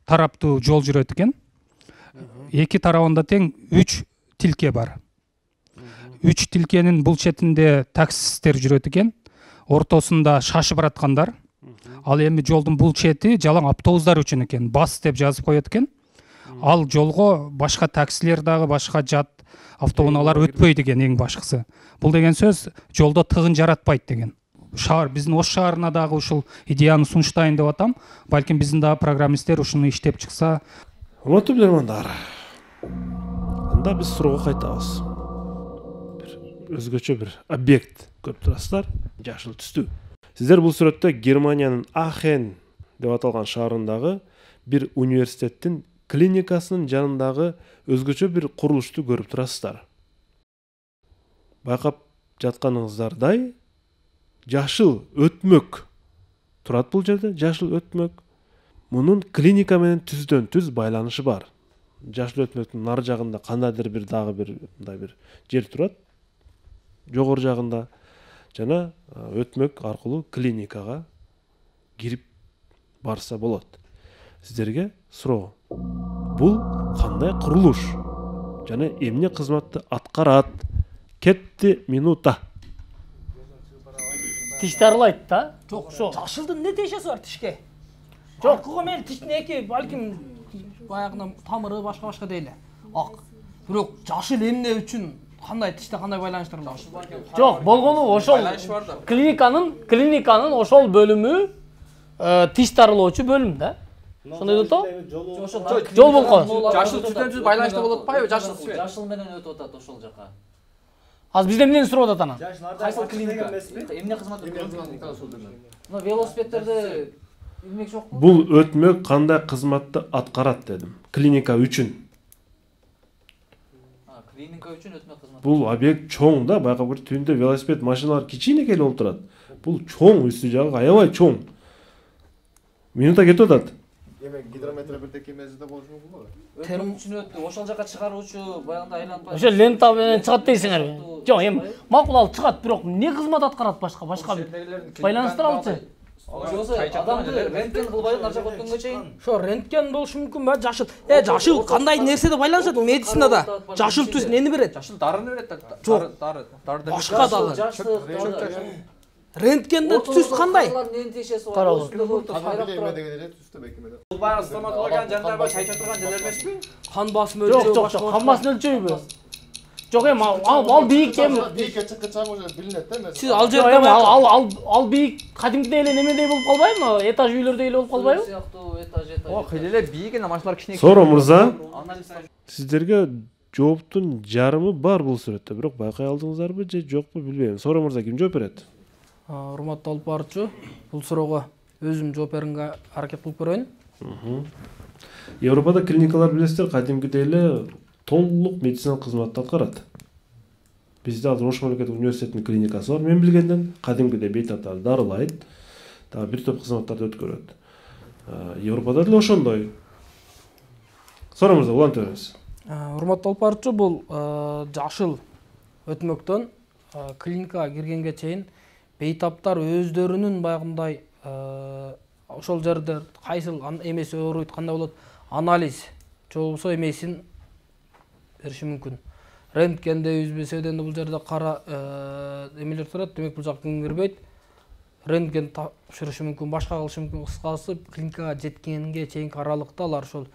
тараптуу жол жүрөт экен. Эки тарабында тең 3 тилке бар. 3 тилкенин бул четинде таксисттер жүрөт экен. Ортосунда шашып бараткандар. Ал эми жолдун бул чети жалаң автобустар үчүн экен. Бас деп жазып коет экен. Ал жолго башка таксилер дагы, башка жат автоунаалар өтпөйт экен эң башкысы. Бул деген сөз жолдо тыгын жаратпайт деген. Шаар, биздин Ош шаарына дагы ушул идеяны сунуштайын деп атам. Балким биздин дагы программисттер ушуну иштеп чыкса. Урматтуу билермандар. Анда биз суроого кайтабыз. Өзгөчө бир объект көрүп турасыздар, жашыл түстүү. Сиздер бул сүрөттө Германиянын Ахен деп аталган шаарындагы бир университеттин клиникасынын жанындагы өзгөчө бир курулушту көрүп турасыздар. Байкап жатканыңыздардай, жашыл өтмөк турат бул жерде. Жашыл өтмөк мунун клиника менен түздөн түз байланышы бар. Жашыл өтмөктүн нары жагында кандайдыр бир дагы бир мындай бир жер турат, жогору жагында, жана өтмөк аркылуу клиникага кирип барса болот. Сиздерге суроо. Бул кандай курулуш жана эмне кызматты аткарат? Кетти минута. Тиш дарылайт да? Жок, жашылдын эмне тиешеси бар тишке? Жок. Аркыга мен тиштин эки балким баягына тамыры башка дейли. Ак. Бирок жашыл эмне үчүн кандай тиште кандай байланыштырылат? Жок, болгону ошол клиниканын ошол бөлүмү тиш дарылоочу бөлүм да. Ошондой да то? Жол болуп калат. Жашыл түздөн түз байланышты болуп атпайбы? Жашыл свет. Жашыл менен өтүп атат ошол жака. Азыр бизден эмнени сурап атат анан? Кайсыл клиника? Эмне кызмат берет? Мына велосипедтерде билмек жокпу? Бул өтмөк кандай кызматты аткарат дедим. Клиника үчүн. Клиника үчүн өтмөк кызмат. Бул объект чоң да, байкап көрүп түндө велосипед машиналар кичине келип олтурат. Бул чоң, үстү жагы аябай чоң. Минута кетип атат. Эми гидрометр бирдеки мезгилде болушу мүмкүн го. Өтмөк үчүн өттү. Ошол жака чыгаруучу баягында айланып. Ошо лента менен чыгат дейсиңерби? Жок, эми макул ал чыгат, бирок эмне кызмат аткарат башка байланыштыралычы? Жосо адамды рентген кылбайбы нар жака өткөнгө чейин? Ошо рентген болушу мүмкүн ба? Жашыл. Жашыл кандай нерседе байланышат медицинада? Жашыл түз эмнени берет? Жашыл дарыны берет. Дары. Башка дагы. Рентгенде түз кандай? Карабыз. Бул баягы стоматологиянын жанында бар чайча турган жер эмеспи? Кан басымы өлчөө Жок, кан басымы өлчөйбү? Жок, эми ал бийик эми Бийикке чыккыча уже билинет да эмес. сиз ал жерде ал бийик кадимкидей эле немедей болуп калбайбы? Этаж үйлөрдөй эле болуп калбайбы? Сыяктуу этаж. О, кыйла эле бийик эне машиналар кичине. Сора мырза, сиздерге жооптун жарымы бар бул сүрөттө, бирок байкай алдыңыздарбы же жокпу билбейм. Сора мырза ким жооп берет? урматтуу алып баруучу, бул суроого өзүм жооп берүүгө аракет кылып көрөйүн. Европада клиникалар билесиздер кадимкидей эле толук медициналык кызматты аткарат. Бизде азыр Ош мамлекеттик университетинин клиникасы бар. Мен билгенден кадимкидей бейтаптарды дарылайт, дагы бир топ кызматтарды өткөрөт. Европада деле ошондой. Сора мырза, улантып бериңиз. Урматтуу алып баруучу, бул жашыл өтмөктөн клиникага киргенге чейин бейтаптар өздөрүнүн баягындай ошол жерде кайсыл эмеси ооруйт, кандай болот, анализ же болбосо эмесин бериши мүмкүн. Рентгенде үзбөседен бул жерде кара эмелер турат, демек бул жак кирбейт. Рентген тапшырышы мүмкүн, башка кылышы мүмкүн. Кыскасы клиникага жеткенге чейинки аралыкта алар ошол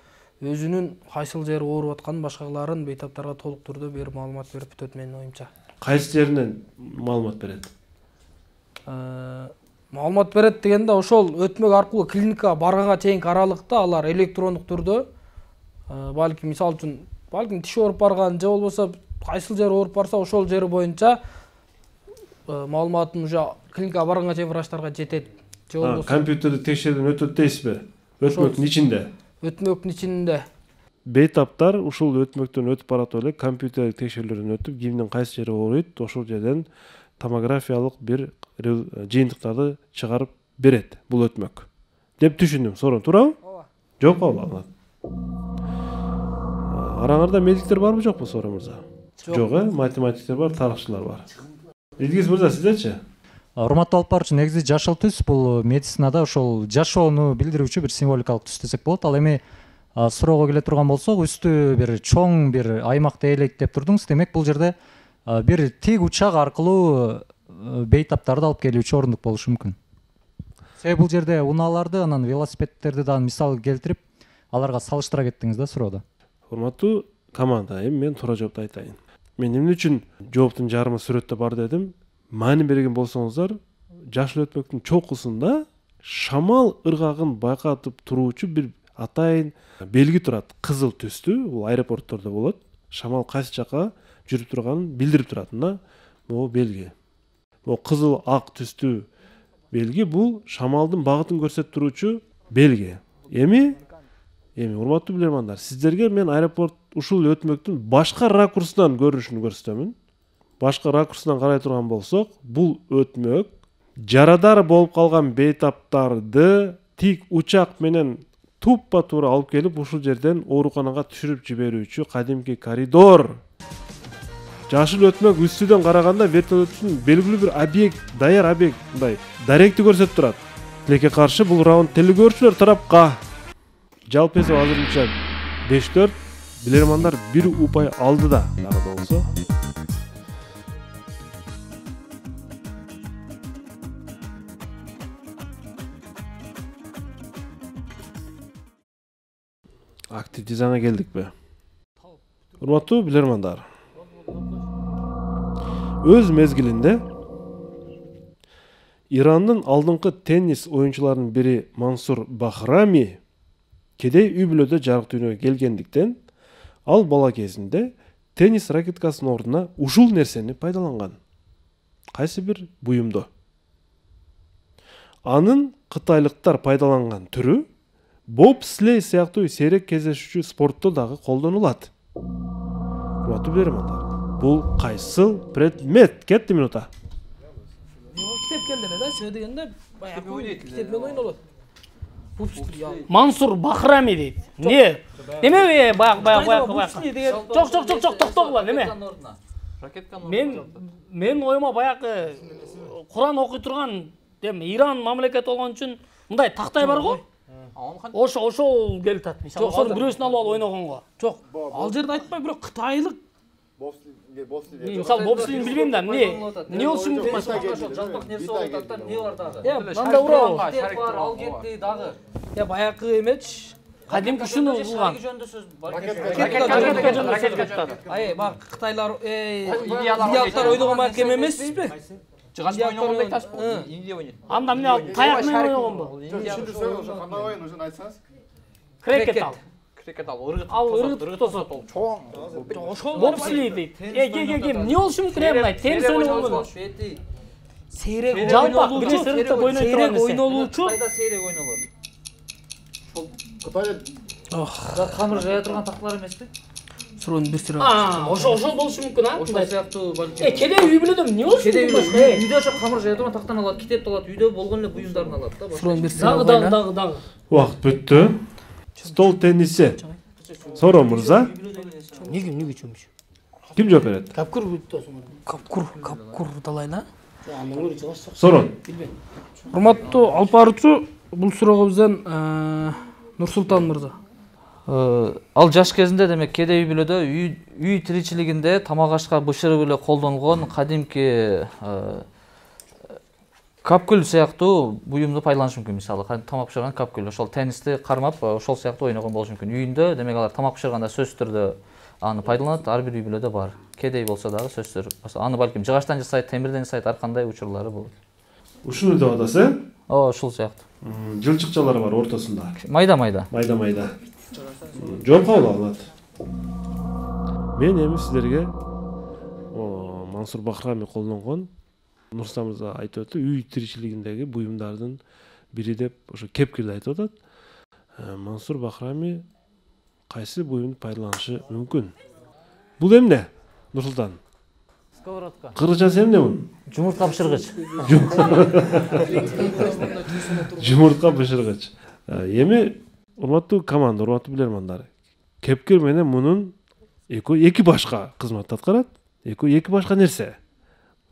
өзүнүн кайсыл жери ооруп атканын башкаларын бейтаптарга толук түрдө берип маалымат берип бүтөт менин оюмча. Кайсы жеринен маалымат берет? Маалымат берет дегенде ошол өтмөк аркылуу клиникага барганга чейинки аралыкта алар электрондук түрдө балким мисалы үчүн балким тиш ооруп барган же болбосо кайсыл жери ооруп барса ошол жери боюнча маалыматын уже клиникага барганга чейин врачтарга жетет. Же болбосо компьютерди текшерүүдөн өтөт дейсизби? Өтмөктүн ичинде. Өтмөктүн ичинде. Бейтаптар ушул өтмөктөн өтүп баратып эле компьютерлик текшерүүлөрдөн өтүп, кимдин кайсы жери ооруйт, ошол жерден томографиялык бир жыйынтыктарды чыгарып берет бул өтмөк. Деп түшүндүм. Сорун туурабы? Жок болобу? Араңарда медиктер барбы жокпу, Сора мырза? Жок, математиктер бар, тарыхчылар бар. Илгиз мырза, сиздерчи? Урматтуу алып баруучу, негизи жашыл түс бул медицинада ошол жашоону билдирүүчү бир символикалык түс десек болот. Ал эми суроого келе турган болсок, үстү бир чоң бир аймакты ээлейт деп турдуңуз. Демек бул жерде бир тик учак аркылуу бейтаптарды алып келүүчү орундук болушу мүмкүн. Себеби бул жерде унааларды, анан велосипедтерди дагы мисал келтирип, аларга салыштыра кеттиңиз да суроодо. Урматтуу команда, эми мен туура жоопту айтайын. Мен эмне үчүн жооптун жарымы сүрөттө бар дедим? Маани берген болсоңуздар, жашыл өтмөктүн чокусунда шамал ыргагын байкатып туруучу бир атайын белги турат. Кызыл түстүү, бул аэропорттордо болот. Шамал кайсы жака жүрүп турганын билдирип турат. Могу белги. Могу кызыл ак түстүү белги бул шамалдын багытын көрсөтүп туруучу белги. Эми урматтуу билермандар, сиздерге мен аэропорт ушул өтмөктүн башка ракурсунан көрүнүшүн көрсөтөмүн. Башка ракурсунан карай турган болсок, бул өтмөк жарадар болуп калган бейтаптарды тик учак менен туппа туура алып келип ушул жерден ооруканага түшүрүп жиберүүчү кадимки коридор. Жашыл өтмөк үстүдөн караганда вертолет үчүн белгилүү бир объект, даяр объект, мындай даректи көрсөтүп турат. Тилекке каршы бул раунд телекөрүүчүлөр тарапка. Жалпы эсеп азырынча 5-4, билермандар 1 упай алды да, дагы да болсо. Активдүү заңга келдикпи? Урматтуу билермандар. Өз мезгилинде Ирандын алдыңкы теннис оюнчуларынын бири Мансур Бахрами кедей үй бүлөдө жарык дүйнөгө келгендиктен, ал бала кезинде теннис ракеткасынын ордуна ушул нерсени пайдаланган. Кайсы бир буюмду. Анын кытайлыктар пайдаланган түрү бобслей сыяктуу сейрек кездешүүчү спортто дагы колдонулат. Урматтуу билермандар, бул кайсыл предмет? Кетти минута. Китеп келди эле да, сөз дегенде баягы китеп менен ойнолот. Мансур Бахрами дейт. Не? Неме баягы. Жок, токтогула, неме? Мен оюма баягы Куран окуй турган Иран мамлекети болгон үчүн мындай тактай бар го. Ошол келип атат. Мисалы, ошол бирөөсүн алып ойногонго. Жок, ал жерде айтпай, бирок кытайлык мисалы бобслейни билбейм да, эмне болушу мүмкүн? Жалпак нерсе болуп атат да, эмне бар дагы? Мында урабы. Китеп бар, ал кетти дагы. Баягы эмечи? Кадимки ушуну кылган. Ай, бак кытайлар, индиялыктар ойногон баягы эме эмеспизби? Жыгаш ойногондой айтасызбы? Индия ойнойт. Анда эмне ал таяк менен ойногонбу? Кандай оюн өзүн айтсаңыз? Крекет ал. Ал ыргыт тосот ол. Чоң. Бобслей дейт. Эмне болушу мүмкүн мындай теннис ойногонго? Сейрек жалпак бир сырыкта ойнойт турган нерсе. Ойнолуучу. Кытайда сейрек ойнолот. Кытайда камыр жая турган такталар эмеспи? Суроонун бир сыры. Ошол болушу мүмкүн, а? Ошол сыяктуу балким. Кедей үй бүлөдө эмне болушу мүмкүн? Үйдө ошо камыр жая турган тактан алат, китепти алат, үйдө болгон эле буюмдарын алат да. Суроонун бир сыры. Дагы. Убакыт бүттү. Стол тенниси. Сорон мырза. Неге чөмүш? Ким жооп берет? Капкур бүттөсүң. Капкур далайла. Сорон. Урматтуу алып баруучу, бул суроого бизден Нурсултан мырза. Ал жаш кезинде демек кедей үй бүлөдө үй тиричилигинде тамак ашка бышырып эле колдонулгон кадимки капкүл сыяктуу буюмду пайдаланыш мүмкүн. Мисалы, тамак бышырган капкүл, ошол теннисти кармап, ошол сыяктуу ойногон болушу мүмкүн. Үйүндө, демек алар тамак бышырганда сөзсүз түрдө аны пайдаланат, ар бир үй бүлөдө бар. Кедей болсо дагы сөзсүз түрдө. Аны балким жыгачтан жасайт, темирден жасайт, ар кандай учурлары болот. Ушуну деп атасыз, Ооба, ушул сыяктуу. Жылчыкчалар бар ортосунда. Майда. Жооп кабыл алат. Мен эми сиздерге Мансур Бахрами колдонгон Нурсултан мырза айтып өттү, үй тиричилигиндеги буюмдардын бири деп ошо кепкирди айтып атат. Мансур Бахрами кайсы буюмду пайдаланышы мүмкүн? Бул эмне, Нурсултан? Сковородка. Кыргызчасы эмне бул? Жумуртка бышыргыч. Жумуртка бышыргыч. Эми урматтуу команда, урматтуу билермандар, кепкир менен мунун эки башка кызматты аткарат. Эки башка нерсе.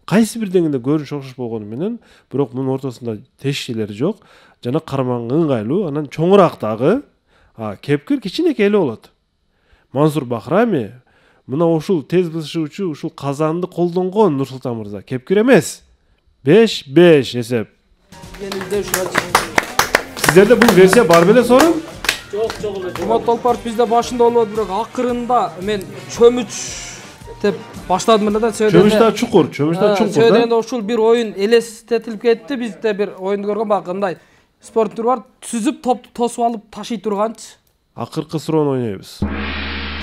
Кайсы бир деңгээлде көрүнүш окшош болгону менен, бирок мунун ортосунда тешчилери жок, жана карманга ыңгайлуу, анан чоңураак дагы. Кепкир кичинекей эле болот. Мансур Бахрами мына ушул тез бышыруучу ушул казанды колдонгон Нурсултан мырза. Кепкир эмес. 5-5 эсеп. Сиздерде бул версия бар беле Сорун? Жок эле. Урматтуу алпарт бизде башында болот, бирок акырында мен чөмүч деп баштадым эле да. Чөмүчтө чукур да. Сөйдөгөндө ушул бир оюн элестетилип кетти. Бизде бир оюнду көргөн бакындай спорт түрү бар, түзүп топту тосуп алып ташый турганчы. Акыркы суроону ойнойбуз.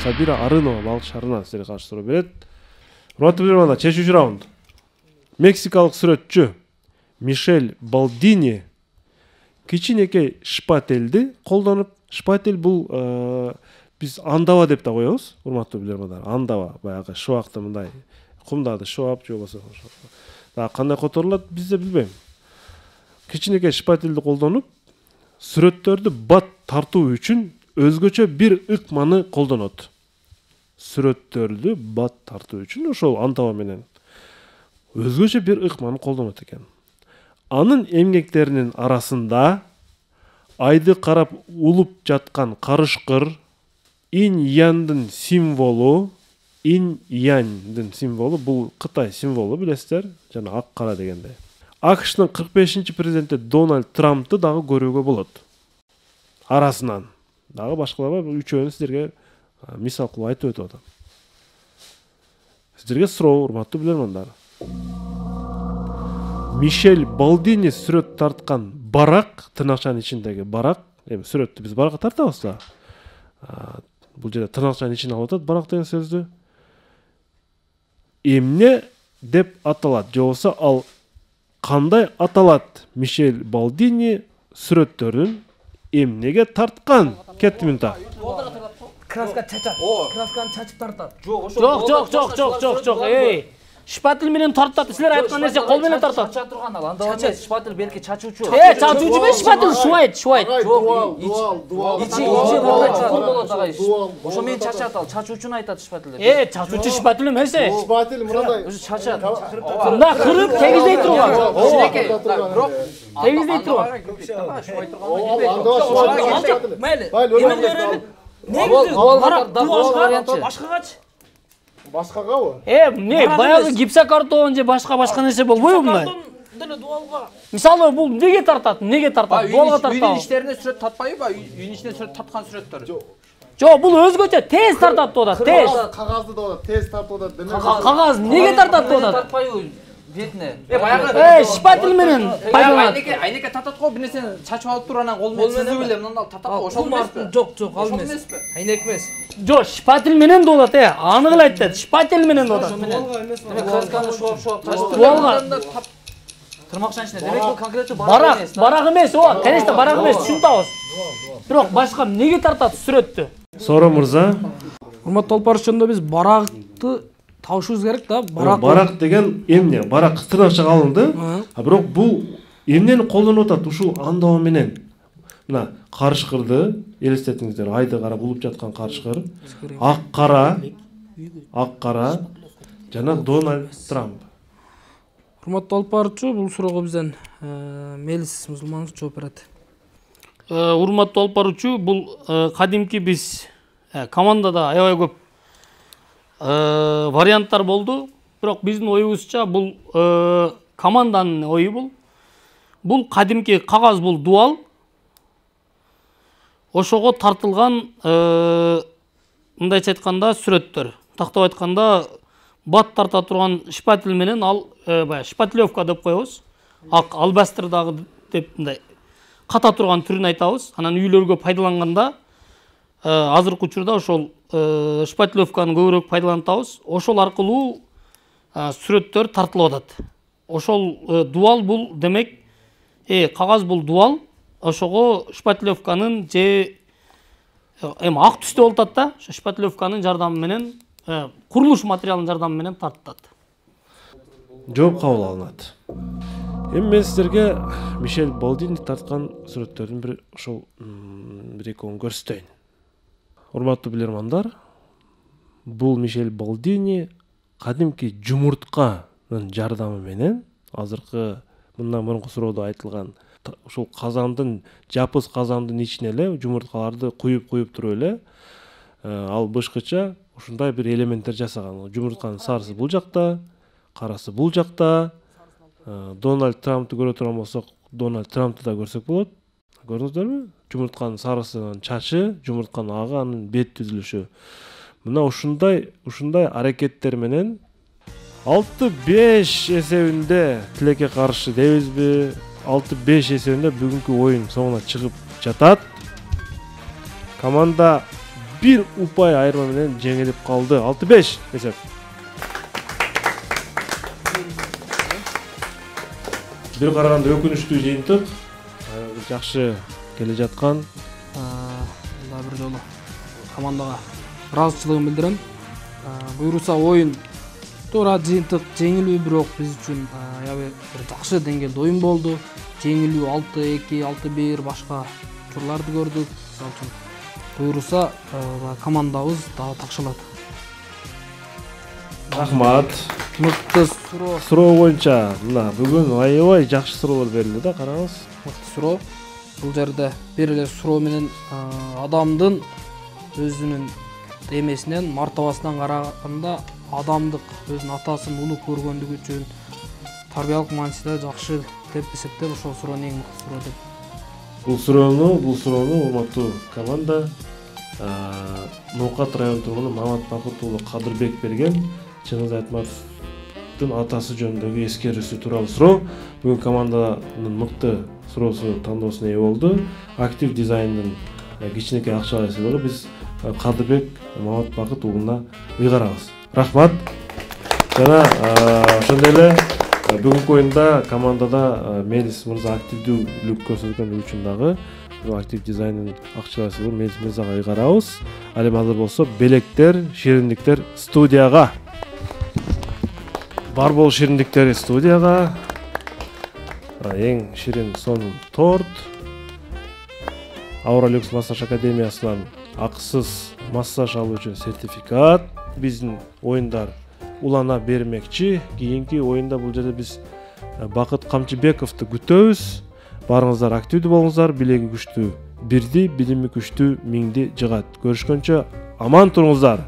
Сабира Арынова балык шаарынан силерге каршы суроо берет. Урматтуу билермандар, чечүүчү раунд. Мексикалык сүрөтчү Мишель Балдини кичинекей шпательди колдонуп, шпатель бул биз андава деп да коебуз, урматтуу билермандар. Андава баягы шыбакты мындай кумдарды шыбап же болбосо. Дагы кандай которулат бизде билбейм. кичинекей шпательди колдонуп сүрөттөрдү бат тартуу үчүн өзгөчө бир ыкманы колдонот. Сүрөттөрдү бат тартуу үчүн ошол антаба менен өзгөчө бир ыкманы колдонот экен. Анын эмгектеринин арасында айды карап улуп жаткан карышкыр, инь-яньдын символу, инь-яньдын символу бул Кытай символу билесиздер, жана ак кара дегенде. АКШнын 45-президенти Дональд Трампты дагы көрүүгө болот. Арасынан дагы башкалар бар, үчөөнү сиздерге мисал кылып айтып өтүп атам. Сиздерге суроо, урматтуу билермандар. Мишель Балдини сүрөт тарткан барак, тырнакчанын ичиндеги барак, эми сүрөттү биз баракка тартабыз да. Бул жерде тырнакчанын ичине алып атат барак деген сөздү. Эмне деп аталат, же болбосо ал кандай аталат? Мишель Балдини сүрөттөрүн эмнеге тарткан? Кетти минута. Краска чачат. Красканы чачып тартат. Жок. Эй, шпатель менен тартат. Силер айткан нерсе кол менен тартат. Чача турган ал. Анда эмес, шпатель белки чачуучу. Чачуучу эмес, шпатель шуайт. Дуал. Ичи чукур болот агай. Ошо менен чачат ал. Чачуучуну айтат шпатель. Чачуучу шпатель эмес. Шпатель мындай. Өзү чачат. Мына кырып тегиздей турган. Бирок тегиздей турган. Мейли. Башкагачы. Башкагабы? Не, баягы гипсокартон же башка нерсе болбойбу мындай? Мисалы бул неге тартат? Дуалга тартат. Үйүнүн иштерине сүрөт татпайбы? Үйүнүн ичине сүрөт таткан сүрөттөр. Жок, бул өзгөчө тез тартат да, тез. Кагазды да тез тартып атат деме. Кагаз неге тартат да? Тартпайбы бетине. Баягы. Шпатель менен пайдаланат. Айнеке татат го, бир нерсени чачып алып туруп анан кол менен сызып эле мындан татат го, ошол эмеспи? Жок, ал эмес. Айнек эмес. Жок, шпатель менен да болот, аны эле айтты. Шпатель менен да болот. Демек красканы шоп чачып Дуалга. Тырмакчанын ичине. Демек бул конкреттүү барак эмес. Барак эмес, конечно, барак эмес, түшүнүп атабыз. Бирок башка эмнеге тартат сүрөттү? Сора мырза. Урматтуу алып барышында биз баракты табышыбыз керек да. Барак деген эмне? Барак тырнакчага алынды. Бирок бул эмнени колдонуп атат? Ушул андоо менен. Мына карышкырды элестетиңиздер. Айды карап улуп жаткан карышкыр. Ак кара жана Дональд Трамп. Урматтуу алып барчу, бул суроого бизден Мелис Мусулманов жооп берет. Урматтуу алып баруучу, бул кадимки биз командада аябай көп варианттар болду. Бирок биздин оюбузча бул команданын ою бул. Бул кадимки кагаз, бул дуал. Ошого тартылган мындайча айтканда сүрөттөр. Тактап айтканда бат тарта турган шпатель менен ал баягы шпатлевка деп коебуз. Ак албастыр дагы деп мындай ката турган түрүн айтабыз. Анан үйлөргө пайдаланганда азыркы учурда ошол шпатлевканы көбүрөөк пайдаланабыз. Ошол аркылуу сүрөттөр тартылып атат. Ошол дуал бул демек кагаз бул дуал. Ошого шпатлевканын же эми ак түстө болуп атат да. Шпатлевканын жардамы менен курулуш материалынын жардамы менен тартылат. Жооп кабыл алынат. Эми мен сиздерге Мишель Балдини тарткан сүрөттөрдүн бир ошол бир экөөнүн көрсөтөйүн. Урматтуу билермандар, бул Мишель Балдини кадимки жумуртканын жардамы менен азыркы мындан мурунку суроодо айтылган ушул казандын, жапыз казандын ичине эле жумурткаларды куюп туруп эле ал бышкыча ушундай бир элементтер жасаган. Жумуртканын сарысы бул жакта, карасы бул жакта. Дональд Трампты көрө турган болсок, Дональд Трампты да көрсөк болот. Көрдүңүздөрбү? Жумуртканын сарысынын чачы, жумуртканын агы, анын бет түзүлүшү. Мына ушундай аракеттер менен 6-5 эсебинде тилекке каршы дейбизби? 6-5 эсебинде бүгүнкү оюн соңуна чыгып жатат. Команда бир упай айырма менен жеңилип калды. 6-5 эсеп. Бир караганда өкүнүчтүү жыйынтык. Жакшы келе жаткан. Мында бир жолу командага ыраазычылыгын билдирем. Буйруса оюн туура жыйынтык жеңилби, бирок биз үчүн аябай бир жакшы деңгээлде оюн болду. Жеңилүү 6-2, 6-1 башка учурларды көрдүк. Мисалы үчүн буюрса командабыз дагы такшалат. Рахмат. Мыкты суроо боюнча мына бүгүн аябай жакшы суроолор берилди да, караңыз. Мыкты суроо. Бул жерде бир эле суроо менен адамдын өзүнүн эмесинен, мартабасынан караганда адамдык өзүнүн атасын улуу көргөндүгү үчүн тарбиялык маанисинде жакшы деп эсептеп ошол суроону эң мыкты суроо деп. Бул суроону урматтуу команда Ноокат район тургуну Мамат Бакыт уулу Кадырбек берген. Чыңгыз Айтматовдун атасы жөнүндөгү эскерүүсү тууралуу суроо. Бүгүн команданын мыкты суроосу тандоосуна ээ болду. Актив дизайндын кичинекей акчалай сыйлыгы биз Кадырбек Мамат Бакыт уулуна ыйгарабыз. Рахмат. Жана ошондой эле бүгүнкү оюнда командада Медис мырза активдүүлүк көрсөткөн үчүн дагы актив дизайндын акчалай сыйлыгын Медис мырзага ыйгарабыз. Ал эми азыр болсо белектер, шириндиктер студияга. Бар бол шириндиктери студияга. Эң ширин сонун торт. Aura Lux массаж академиясынан акысыз массаж алуу үчүн сертификат. Биздин оюндар улана бермекчи. Кийинки оюнда бул жерде биз Бакыт Камчыбековду күтөбүз. Барыңыздар активдүү болуңуздар. Билеги күчтүү бирди, билими күчтүү миңди жыгат. Көрүшкөнчө аман туруңуздар.